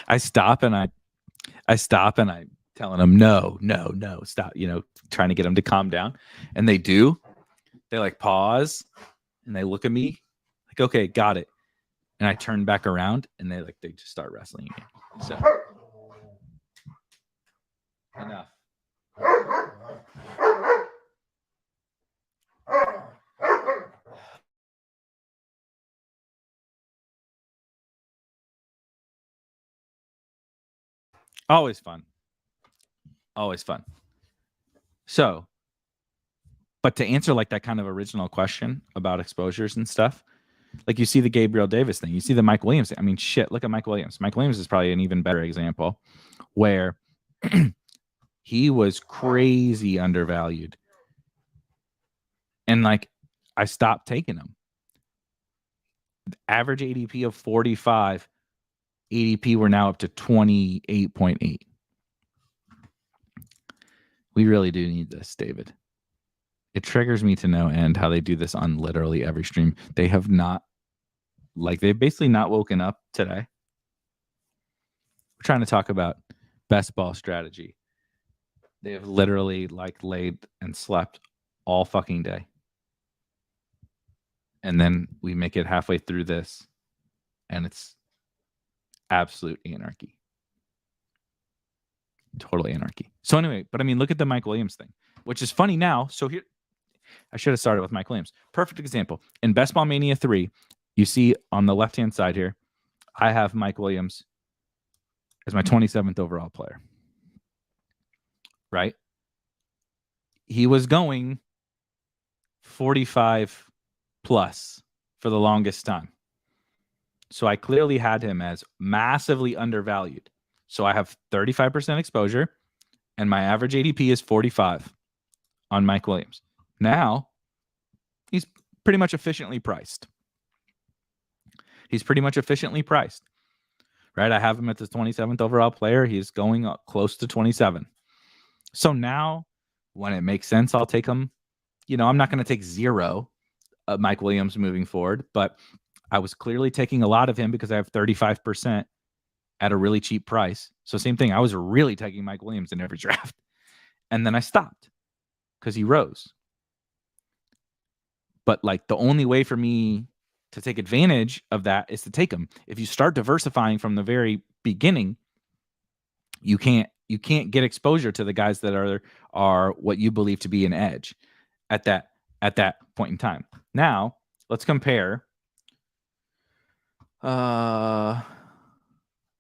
Speaker 1: I stop and I telling them no, stop, trying to get them to calm down. And they do. They like pause and they look at me like, okay, got it. And I turn back around and they just start wrestling again. So enough. Always fun. So, but to answer like that kind of original question about exposures and stuff, like you see the Gabriel Davis thing, you see the Mike Williams thing. I mean, shit, look at Mike Williams. Mike Williams is probably an even better example where he was crazy undervalued. And like, I stopped taking him. Average ADP of 45, ADP we're now up to 28.8. We really do need this, David. It triggers me to no end how they do this on literally every stream. They have not, they've basically not woken up today. We're trying to talk about best ball strategy. They have literally laid and slept all fucking day. And then we make it halfway through this and it's absolute anarchy. Total anarchy. So anyway, but I mean, look at the Mike Williams thing, which is funny now. So here, I should have started with Mike Williams. Perfect example. In Best Ball Mania 3, you see on the left-hand side here, I have Mike Williams as my 27th overall player. Right? He was going 45 plus for the longest time. So I clearly had him as massively undervalued. So I have 35% exposure and my average ADP is 45 on Mike Williams. Now, he's pretty much efficiently priced. Right? I have him at the 27th overall player. He's going up close to 27. So now, when it makes sense, I'll take him. I'm not going to take zero of Mike Williams moving forward, but I was clearly taking a lot of him because I have 35% at a really cheap price. So same thing. I was really taking Mike Williams in every draft. And then I stopped because he rose. But the only way for me to take advantage of that is to take him. If you start diversifying from the very beginning, you can't get exposure to the guys that are what you believe to be an edge at that point in time. Now, let's compare.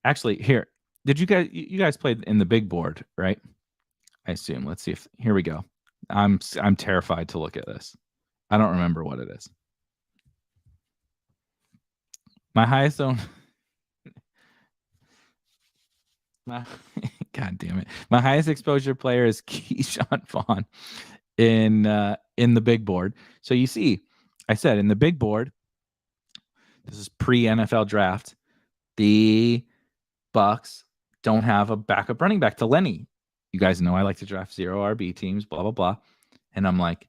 Speaker 1: Actually, here. Did you guys played in the big board, right? I assume. Let's see if here we go. I'm terrified to look at this. I don't remember what it is. My highest own. God damn it! My highest exposure player is Keyshawn Vaughn in the big board. So you see, I said in the big board, this is pre-NFL draft. The Bucks don't have a backup running back to Lenny. You guys know I like to draft 0 RB teams, blah blah blah. And I'm like,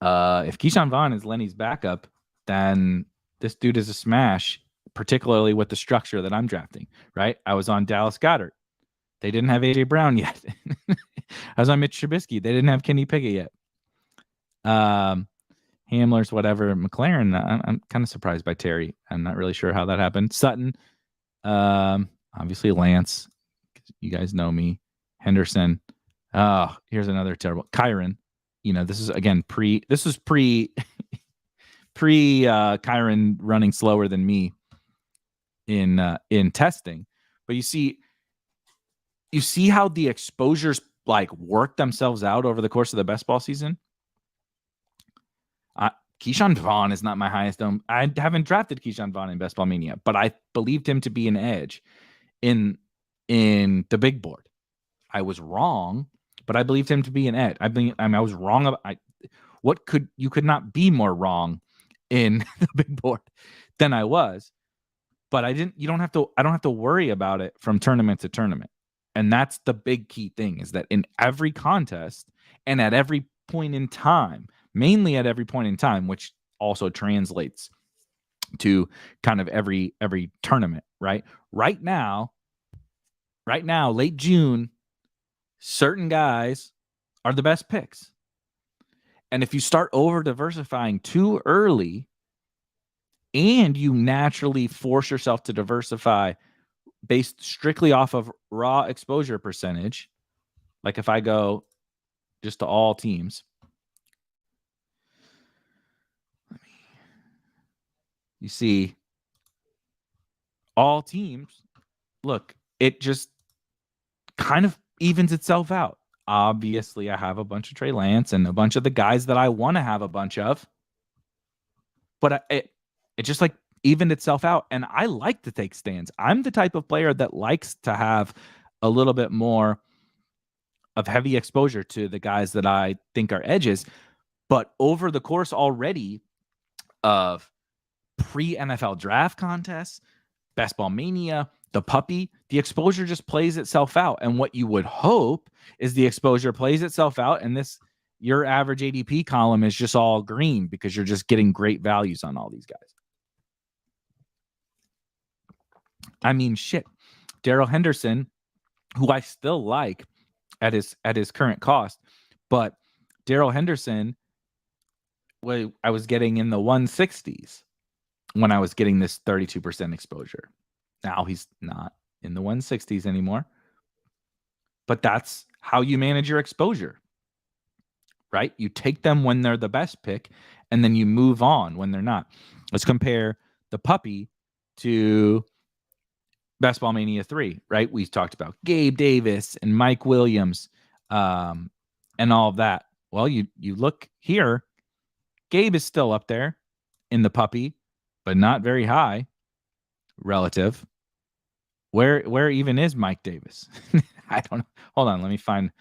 Speaker 1: if Keyshawn Vaughn is Lenny's backup, then this dude is a smash, particularly with the structure that I'm drafting, right? I was on Dallas Goedert. They didn't have A.J. Brown yet. I was on Mitch Trubisky. They didn't have Kenny Pickett yet. Hamler's whatever. McLaren, I'm kind of surprised by Terry. I'm not really sure how that happened. Sutton, obviously Lance. You guys know me. Henderson. Oh, here's another terrible. Kyron. You know, this is again pre Kyron running slower than me in testing. But you see how the exposures like work themselves out over the course of the best ball season. Keyshawn Vaughn is not my highest own. I haven't drafted Keyshawn Vaughn in Best Ball Mania, but I believed him to be an edge in the big board. I was wrong, but I believed him to be an edge. I was wrong about you could not be more wrong in the big board than I was. But I don't have to worry about it from tournament to tournament. And that's the big key thing, is that in every contest and at every point in time, mainly at every point in time, which also translates to kind of every tournament, right? Right now, late June, certain guys are the best picks. And if you start over diversifying too early, and you naturally force yourself to diversify based strictly off of raw exposure percentage, like if I go just to all teams, you see all teams, look, it just kind of evens itself out. Obviously, I have a bunch of Trey Lance and a bunch of the guys that I want to have a bunch of, but it just like evened itself out. And I like to take stands. I'm the type of player that likes to have a little bit more of heavy exposure to the guys that I think are edges. But over the course already of pre-NFL draft contests, Best Ball Mania, the puppy, the exposure just plays itself out. And what you would hope is the exposure plays itself out, and your average ADP column is just all green because you're just getting great values on all these guys. I mean, shit. Darrell Henderson, who I still like at his current cost, but Darrell Henderson, I was getting in the 160s when I was getting this 32% exposure. Now he's not in the 160s anymore, but that's how you manage your exposure, right? You take them when they're the best pick, and then you move on when they're not. Let's compare the puppy to Best Ball Mania 3, right? We talked about Gabe Davis and Mike Williams and all of that. Well, you look here, Gabe is still up there in the puppy, but not very high relative. Where even is Mike Davis? I don't know. Hold on, let me find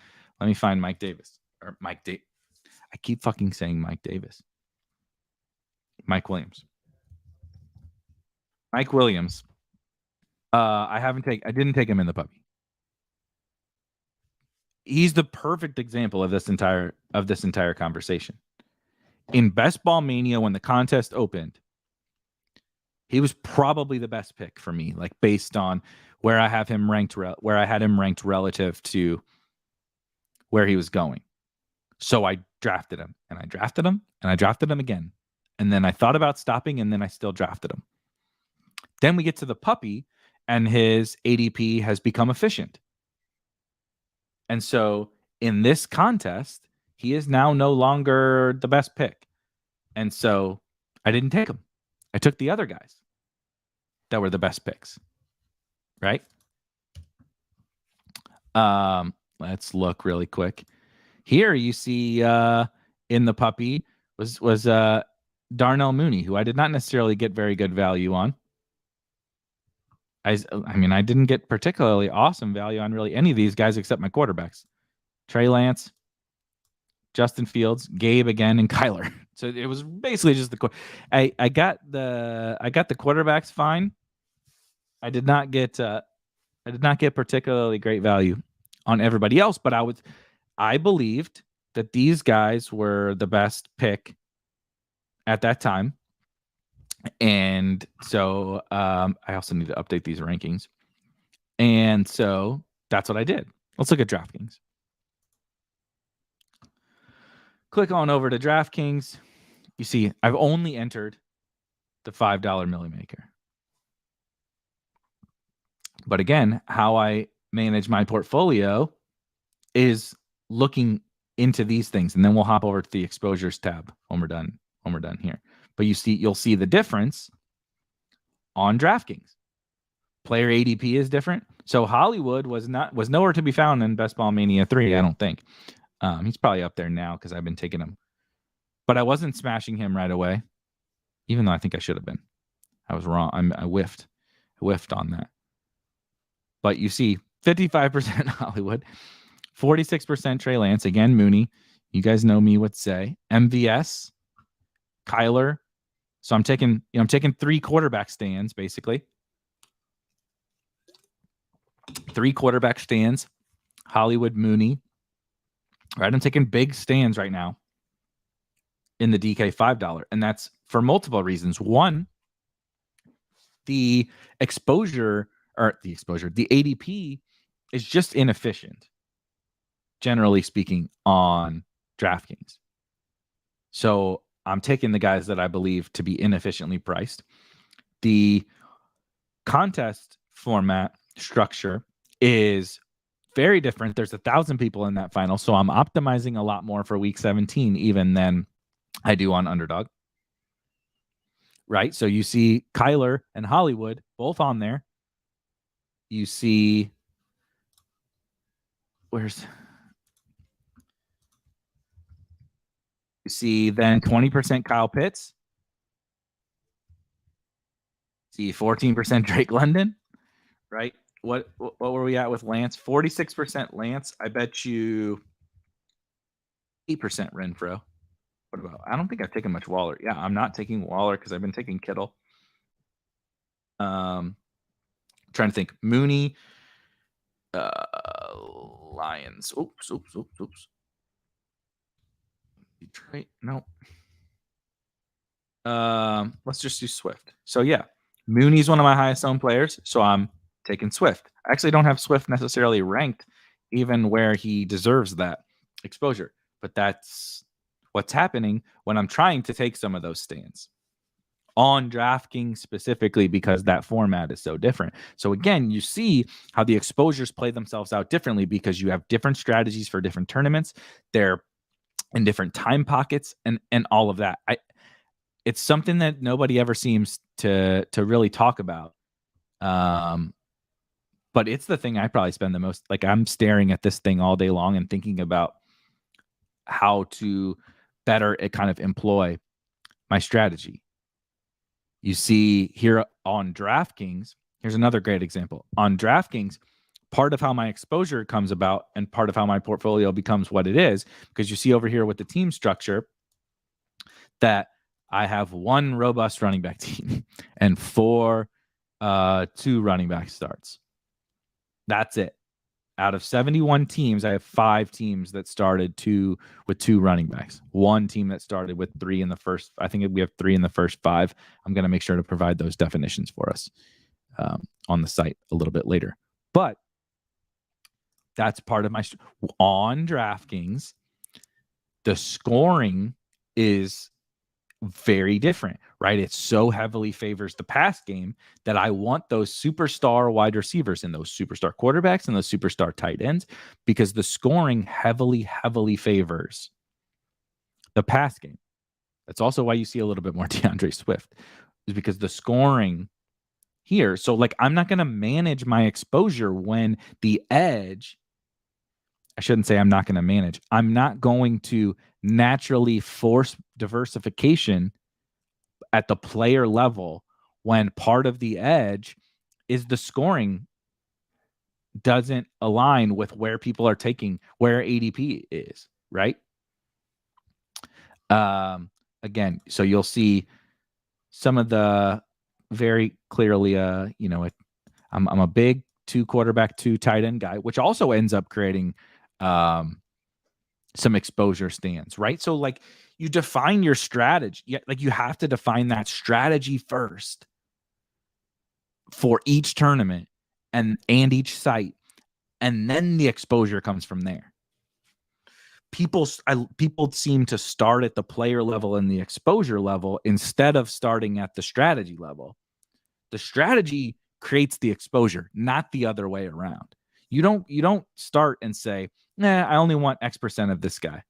Speaker 1: Mike Davis. Or Mike I keep fucking saying Mike Davis. Mike Williams. Mike Williams. I didn't take him in the puppy. He's the perfect example of this entire conversation. In Best Ball Mania, when the contest opened, he was probably the best pick for me, like based on where I have him ranked, where I had him ranked relative to where he was going. So I drafted him, and I drafted him, and I drafted him again. And then I thought about stopping, and then I still drafted him. Then we get to the puppy, and his ADP has become efficient. And so in this contest, he is now no longer the best pick. And so I didn't take him. I took the other guys that were the best picks. Right? Let's look really quick. Here you see in the puppy was Darnell Mooney, who I did not necessarily get very good value on. I mean, I didn't get particularly awesome value on really any of these guys except my quarterbacks. Trey Lance, Justin Fields, Gabe again, and Kyler. So it was basically just I got the quarterbacks fine. I did not get particularly great value on everybody else, but I believed that these guys were the best pick at that time. And so I also need to update these rankings. And so that's what I did. Let's look at DraftKings. Click on over to DraftKings. You see, I've only entered the $5 Millie Maker. But again, how I manage my portfolio is looking into these things. And then we'll hop over to the exposures tab when we're done here. But you'll see the difference on DraftKings. Player ADP is different. So Hollywood was nowhere to be found in Best Ball Mania 3, I don't think. He's probably up there now because I've been taking him. But I wasn't smashing him right away, even though I think I should have been. I was wrong. I whiffed on that. But you see 55% Hollywood, 46% Trey Lance. Again, Mooney. You guys know me what to say. MVS, Kyler. So I'm taking 3 quarterback stands, basically. 3 quarterback stands. Hollywood, Mooney. All right, I'm taking big stands right now in the DK $5. And that's for multiple reasons. One, the ADP is just inefficient, generally speaking, on DraftKings. So I'm taking the guys that I believe to be inefficiently priced. The contest format structure is very different. There's 1,000 people in that final, so I'm optimizing a lot more for week 17 even than I do on Underdog. Right? So you see Kyler and Hollywood both on there. You see then 20% Kyle Pitts. See 14% Drake London, right? What were we at with Lance? 46% Lance. I bet you 8% Renfro. What about? I don't think I've taken much Waller. Yeah, I'm not taking Waller because I've been taking Kittle. Trying to think. Mooney, Lions. Oops. Detroit. No. Let's just do Swift. So yeah, Mooney's one of my highest owned players, so I'm taking Swift. I actually don't have Swift necessarily ranked even where he deserves that exposure, but that's what's happening when I'm trying to take some of those stands on DraftKings specifically because that format is so different. So again, you see how the exposures play themselves out differently because you have different strategies for different tournaments. They're in different time pockets and all of that. It's something that nobody ever seems to really talk about. But it's the thing I probably spend the most. Like I'm staring at this thing all day long and thinking about how to better kind of employ my strategy. You see here on DraftKings, here's another great example. On DraftKings, part of how my exposure comes about and part of how my portfolio becomes what it is, because you see over here with the team structure that I have 1 robust running back team and 4 2 running back starts. That's it. Out of 71 teams, I have 5 teams that started with 2 running backs. 1 team that started with 3 in the first. I think we have 3 in the first 5. I'm going to make sure to provide those definitions for us on the site a little bit later. But that's part of my on DraftKings. The scoring is very different, right? It so heavily favors the pass game that I want those superstar wide receivers and those superstar quarterbacks and those superstar tight ends because the scoring heavily favors the pass game. That's also why you see a little bit more DeAndre Swift, is because the scoring here. So like I'm not going to manage my exposure when the edge. I shouldn't say I'm not going to manage. I'm not going to naturally force diversification at the player level when part of the edge is the scoring doesn't align with where people are taking, where ADP is, right? Again, so you'll see some of the very clearly, I'm a big 2 quarterback, 2 tight end guy, which also ends up creating some exposure stands, right? So like you define your strategy, like you have to define that strategy first for each tournament and each site, and then the exposure comes from there. People seem to start at the player level and the exposure level instead of starting at the strategy level. The strategy creates the exposure, not the other way around. You don't start and say, nah, I only want X% of this guy.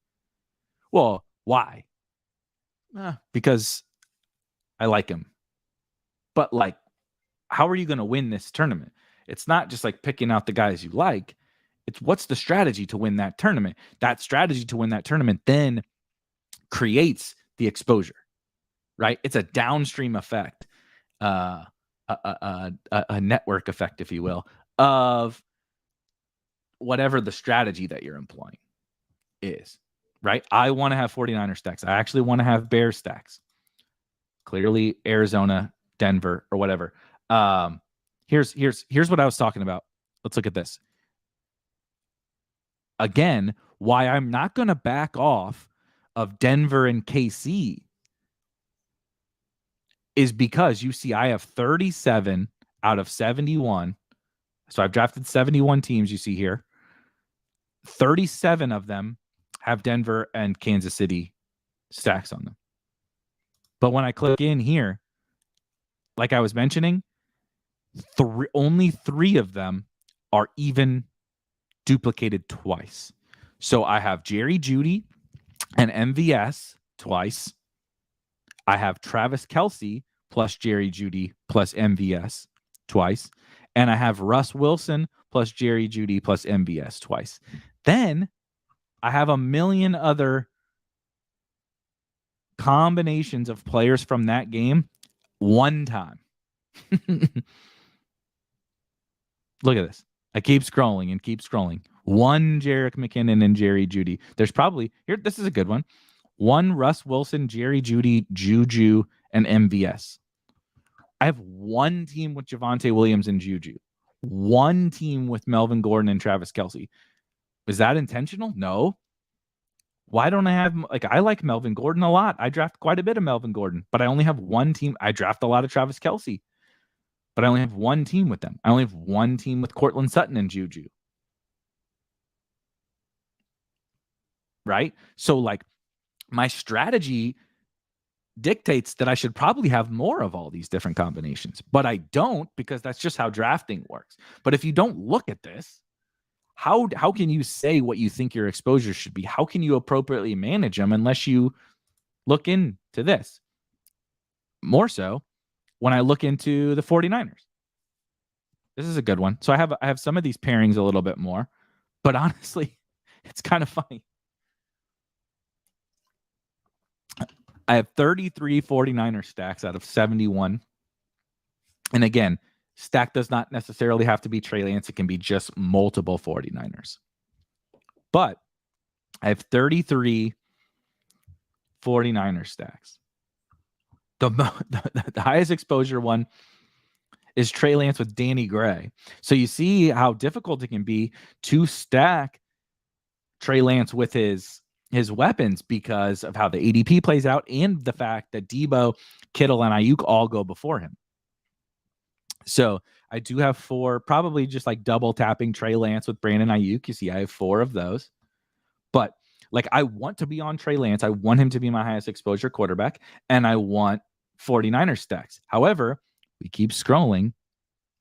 Speaker 1: Well, why? Because I like him. But like, how are you going to win this tournament? It's not just like picking out the guys you like. It's what's the strategy to win that tournament. That strategy to win that tournament then creates the exposure, right? It's a downstream effect, a network effect, if you will, of whatever the strategy that you're employing is, right? I want to have 49er stacks. I actually want to have Bears stacks. Clearly Arizona, Denver, or whatever. Here's what I was talking about. Let's look at this. Again, why I'm not going to back off of Denver and KC is because you see I have 37 out of 71. So I've drafted 71 teams you see here. 37 of them have Denver and Kansas City stacks on them. But when I click in here, like I was mentioning, only 3 of them are even duplicated twice. So I have Jerry Jeudy and MVS twice. I have Travis Kelce plus Jerry Jeudy plus MVS twice. And I have Russ Wilson plus Jerry Jeudy plus MVS twice. Then I have a million other combinations of players from that game one time. Look at this. I keep scrolling and keep scrolling. 1 Jerick McKinnon and Jerry Jeudy. There's probably here. This is a good one. 1 Russ Wilson, Jerry Jeudy, Juju, and MVS. I have 1 team with Javonte Williams and Juju. 1 team with Melvin Gordon and Travis Kelce. Is that intentional? No. Why don't I have, like, I like Melvin Gordon a lot. I draft quite a bit of Melvin Gordon, but I only have 1 team. I draft a lot of Travis Kelce, but I only have 1 team with them. I only have 1 team with Cortland Sutton and Juju. Right? So like my strategy dictates that I should probably have more of all these different combinations, but I don't, because that's just how drafting works. But if you don't look at this, how can you say what you think your exposure should be? How can you appropriately manage them unless you look into this? More so when I look into the 49ers. This is a good one. So I have some of these pairings a little bit more, but honestly, it's kind of funny. I have 33 49er stacks out of 71. And again, stack does not necessarily have to be Trey Lance. It can be just multiple 49ers. But I have 33 49er stacks. The highest exposure one is Trey Lance with Danny Gray. So you see how difficult it can be to stack Trey Lance with his weapons because of how the ADP plays out and the fact that Debo, Kittle, and Ayuk all go before him. So I do have 4, probably just like double tapping Trey Lance with Brandon Ayuk. You see, I have 4 of those. But like, I want to be on Trey Lance. I want him to be my highest exposure quarterback, and I want 49er stacks. However, we keep scrolling.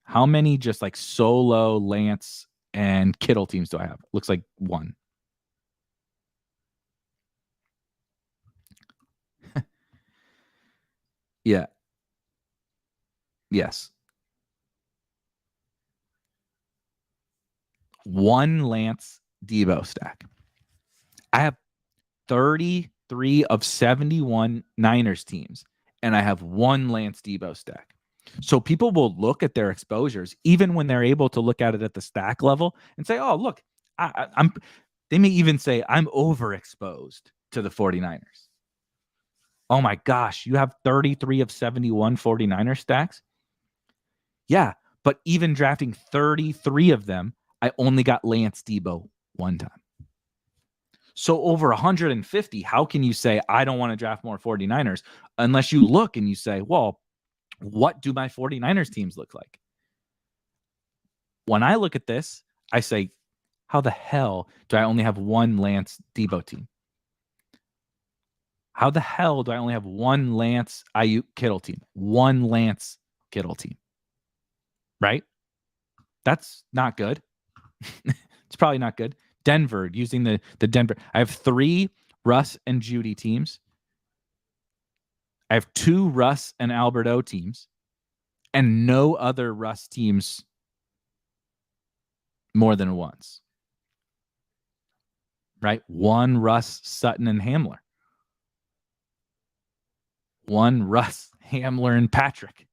Speaker 1: How many just like solo Lance and Kittle teams do I have? Looks like 1. Yeah. Yes. 1 Lance Debo stack. I have 33 of 71 Niners teams, and I have one Lance Debo stack. So people will look at their exposures, even when they're able to look at it at the stack level and say, oh, look, I'm. They may even say, I'm overexposed to the 49ers. Oh my gosh, you have 33 of 71 49er stacks? Yeah, but even drafting 33 of them, I only got Lance Debo one time. So over 150, how can you say, I don't want to draft more 49ers? Unless you look and you say, well, what do my 49ers teams look like? When I look at this, I say, how the hell do I only have one Lance Debo team? How the hell do I only have one Lance Ayuk Kittle team? One Lance Kittle team. Right? That's not good. It's probably not good. Denver, using the Denver. I have 3 Russ and Judy teams. I have 2 Russ and Albert O teams. And no other Russ teams more than once. Right? 1 Russ, Sutton, and Hamler. 1 Russ, Hamler, and Patrick.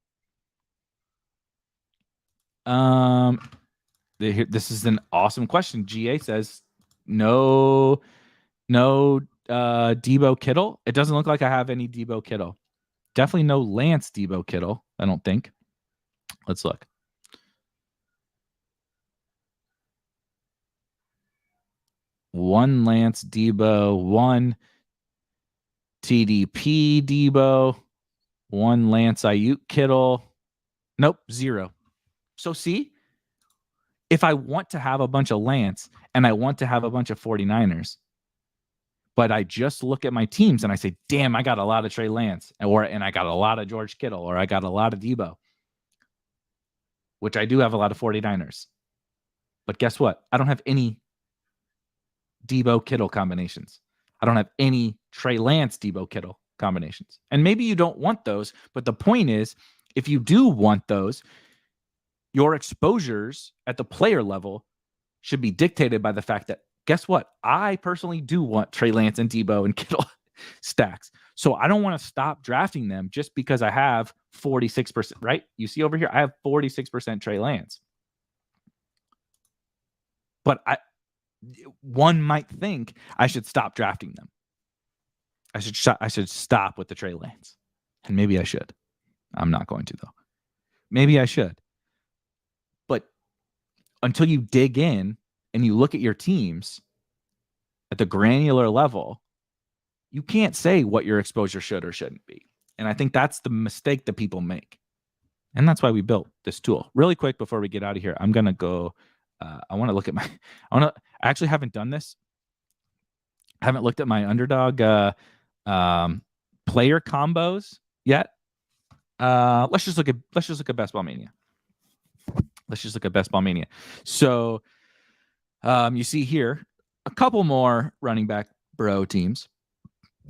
Speaker 1: This is an awesome question. GA says no Debo Kittle. It doesn't look like I have any Debo Kittle. Definitely no Lance Debo Kittle, I don't think. Let's look. One Lance Debo, 1 TDP Debo, 1 Lance Ayuk Kittle. Nope, 0. So see, if I want to have a bunch of Lance and I want to have a bunch of 49ers, but I just look at my teams and I say, damn, I got a lot of Trey Lance, and I got a lot of George Kittle, or I got a lot of Debo, which I do have a lot of 49ers. But guess what? I don't have any Debo Kittle combinations. I don't have any Trey Lance Debo Kittle combinations. And maybe you don't want those, but the point is, if you do want those, your exposures at the player level should be dictated by the fact that, guess what? I personally do want Trey Lance and Debo and Kittle stacks. So I don't want to stop drafting them just because I have 46%, right? You see over here, I have 46% Trey Lance. But one might think I should stop drafting them. I should stop with the Trey Lance. And maybe I should. I'm not going to, though. Maybe I should. But until you dig in and you look at your teams at the granular level, you can't say what your exposure should or shouldn't be. And I think that's the mistake that people make. And that's why we built this tool. Really quick before we get out of here, I'm going to go. I want to look at I actually haven't done this. I haven't looked at my Underdog player combos yet. Let's just look at Best Ball Mania. Let's just look at Best Ball Mania. So you see here a couple more running back bro teams,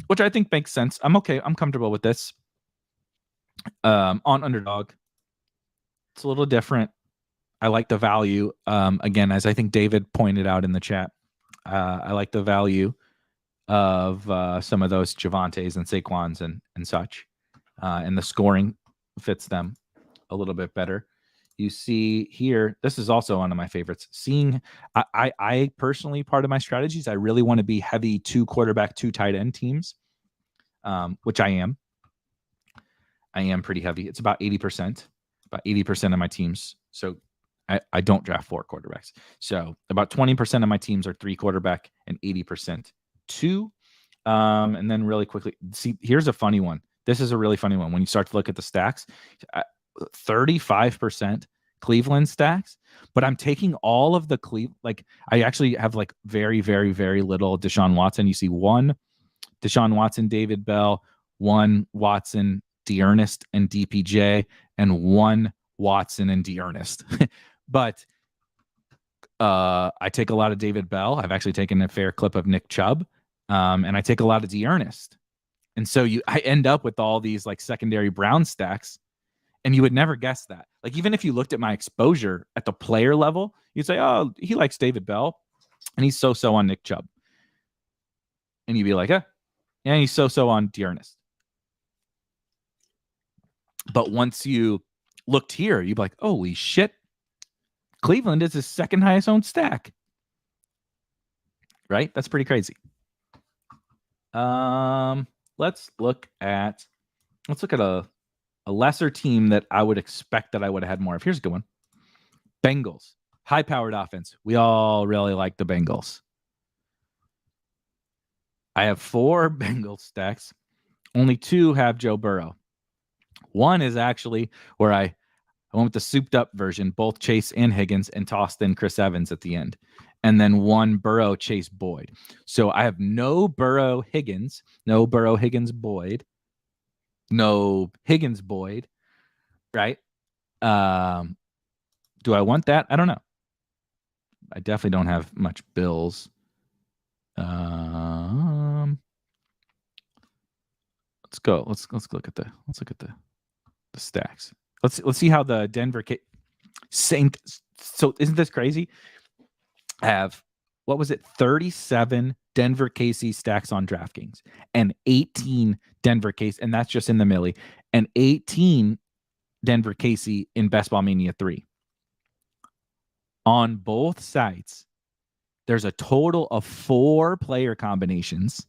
Speaker 1: which I think makes sense. I'm okay. I'm comfortable with this. On Underdog, it's a little different. I like the value. Again, as I think David pointed out in the chat, I like the value of some of those Javantes and Saquons and such. And the scoring fits them a little bit better. You see here, this is also one of my favorites. I personally, part of my strategies, I really want to be heavy 2 quarterback, 2 tight end teams, which I am. I am pretty heavy. It's about 80%, of my teams. So I don't draft 4 quarterbacks. So about 20% of my teams are 3 quarterback and 80% 2. And then really quickly, see, here's a funny one. This is a really funny one. When you start to look at the stacks, 35% Cleveland stacks, but I'm taking all of the I actually have like very, very, very little Deshaun Watson. You see 1 Deshaun Watson, David Bell, 1 Watson, D'Ernest, and DPJ, and 1 Watson and D'Ernest. But I take a lot of David Bell. I've actually taken a fair clip of Nick Chubb, and I take a lot of D'Ernest. And so I end up with all these like secondary Brown stacks, and you would never guess that. Like, even if you looked at my exposure at the player level, you'd say, oh, he likes David Bell, and he's so-so on Nick Chubb. And you'd be like, yeah, he's so-so on D'Ernest. But once you looked here, you'd be like, holy shit, Cleveland is his second highest owned stack. Right? That's pretty crazy. Let's look at a lesser team that I would expect that I would have had more of. Here's a good one. Bengals. High-powered offense. We all really like the Bengals. I have 4 Bengals stacks. Only 2 have Joe Burrow. One is actually where I went with the souped-up version, both Chase and Higgins, and tossed in Chris Evans at the end. And then 1 Burrow, Chase, Boyd. So I have no Burrow, Higgins, no Burrow, Higgins, Boyd, no Higgins, Boyd, right? Do I want that? I don't know. I definitely don't have much Bills. Let's go. Let's look at the stacks. Let's see how the Denver Saints. So isn't this crazy? I have, what was it, 37 Denver KC stacks on DraftKings and 18 Denver KC, and that's just in the Millie, and 18 Denver KC in Best Ball Mania 3. On both sites, there's a total of 4 player combinations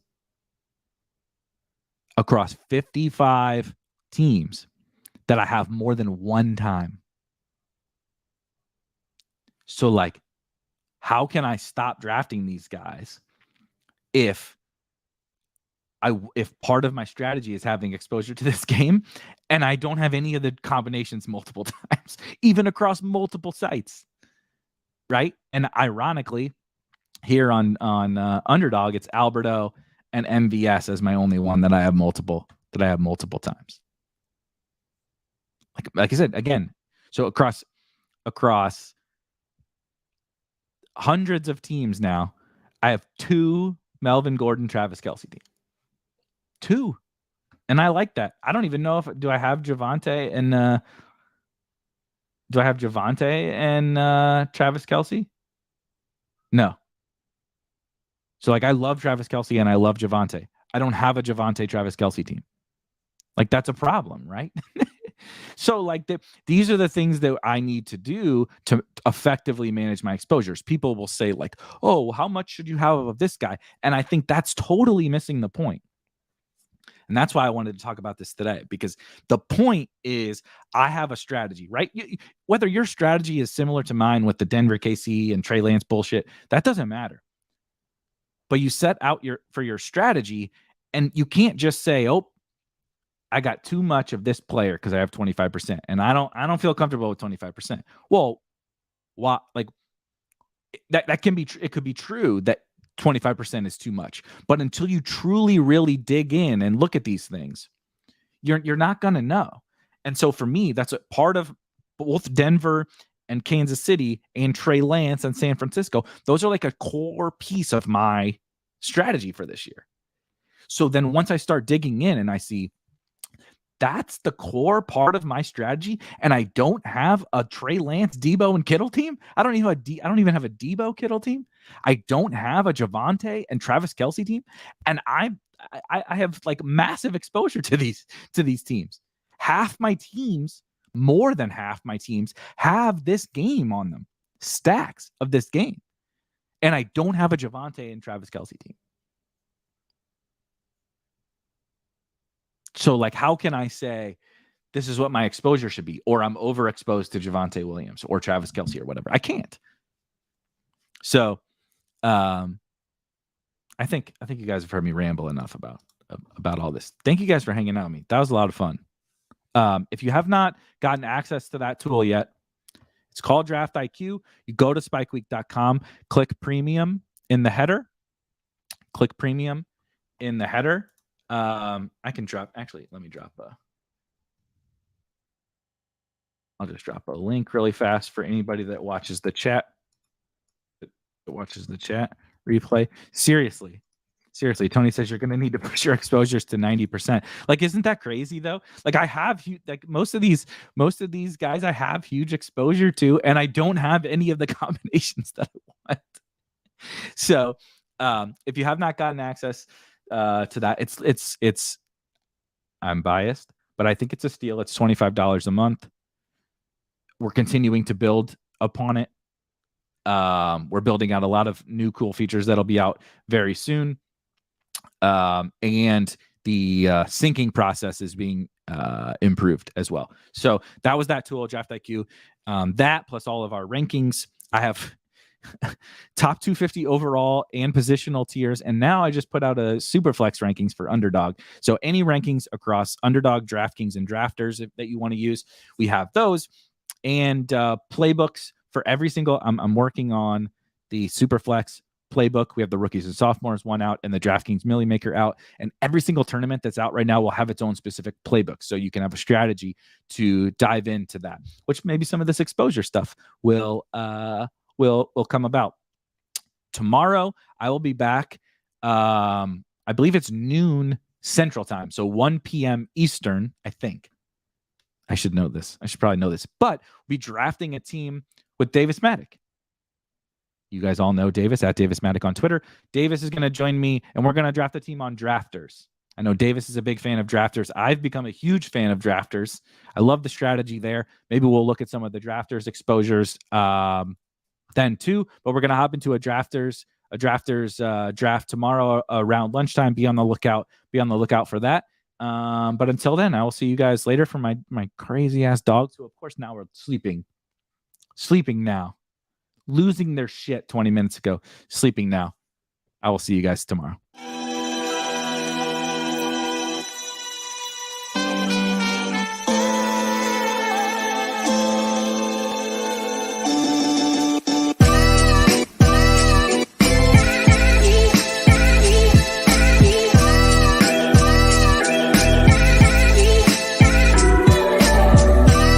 Speaker 1: across 55 teams that I have more than 1 time. So, like, how can I stop drafting these guys if part of my strategy is having exposure to this game and I don't have any of the combinations multiple times, even across multiple sites, right? And ironically, here on Underdog, it's Alberto and MVS as my only one that I have multiple times. Like I said, again, so across hundreds of teams now, I have 2 Melvin Gordon, Travis Kelce teams. 2. And I like that. I don't even know do I have Javonte and Travis Kelce? No. So, like, I love Travis Kelce and I love Javonte. I don't have a Javonte Travis Kelce team. Like, that's a problem, right? So, like, these are the things that I need to do to effectively manage my exposures. People will say, like, oh, how much should you have of this guy? And I think that's totally missing the point. And that's why I wanted to talk about this today, because the point is I have a strategy, right? Whether your strategy is similar to mine with the Denver KC and Trey Lance bullshit, that doesn't matter. But you set out for your strategy, and you can't just say, oh, I got too much of this player because I have 25%, and I don't feel comfortable with 25%. Well, why? Like, that can be it could be true that 25% is too much, but until you truly really dig in and look at these things, you're not gonna know. And so for me, that's a part of both Denver and Kansas City and Trey Lance and San Francisco. Those are like a core piece of my strategy for this year. So then once I start digging in and I see that's the core part of my strategy, and I don't have a Trey Lance, Debo, and Kittle team. I don't even have a Debo Kittle team. I don't have a Javonte and Travis Kelce team, and I have like massive exposure to these teams. Half my teams, more than half my teams, have this game on them, stacks of this game, and I don't have a Javonte and Travis Kelce team. So, like, how can I say this is what my exposure should be, or I'm overexposed to Javonte Williams or Travis Kelce or whatever? I can't. So, I think you guys have heard me ramble enough about all this. Thank you guys for hanging out with me. That was a lot of fun. If you have not gotten access to that tool yet, it's called DraftIQ. You go to spikeweek.com, click premium in the header. Click premium in the header. I can drop, actually, let me drop I'll just drop a link really fast for anybody that watches the chat. Replay. Seriously, Tony says you're going to need to push your exposures to 90%. Like, isn't that crazy though? Like, I have like most of these guys I have huge exposure to, and I don't have any of the combinations that I want. So, if you have not gotten access to that, it's I'm biased, but I think it's a steal. It's $25 a month. We're continuing to build upon it. We're building out a lot of new cool features that'll be out very soon. And the syncing process is being improved as well. So that was that tool, DraftIQ. That plus all of our rankings. I have top 250 overall and positional tiers. And now I just put out a Superflex rankings for Underdog. So any rankings across Underdog, DraftKings, and Drafters that you want to use, we have those. And playbooks for every single, I'm working on the Superflex playbook. We have the rookies and sophomores one out and the DraftKings Millie Maker out. And every single tournament that's out right now will have its own specific playbook. So you can have a strategy to dive into that, which maybe some of this exposure stuff will come about. Tomorrow, I will be back. I believe it's noon Central Time. So 1 p.m. Eastern, I think. I should know this. I should probably know this. But we'll be drafting a team with Davis Maddock. You guys all know Davis at Davis Maddock on Twitter. Davis is going to join me, and we're going to draft a team on Drafters. I know Davis is a big fan of Drafters. I've become a huge fan of Drafters. I love the strategy there. Maybe we'll look at some of the Drafters exposures then too. But we're going to hop into a Drafters draft tomorrow around lunchtime. Be on the lookout for that. But until then, I will see you guys later for my crazy ass dogs, who of course now are sleeping now, losing their shit 20 minutes ago, sleeping now. I will see you guys tomorrow.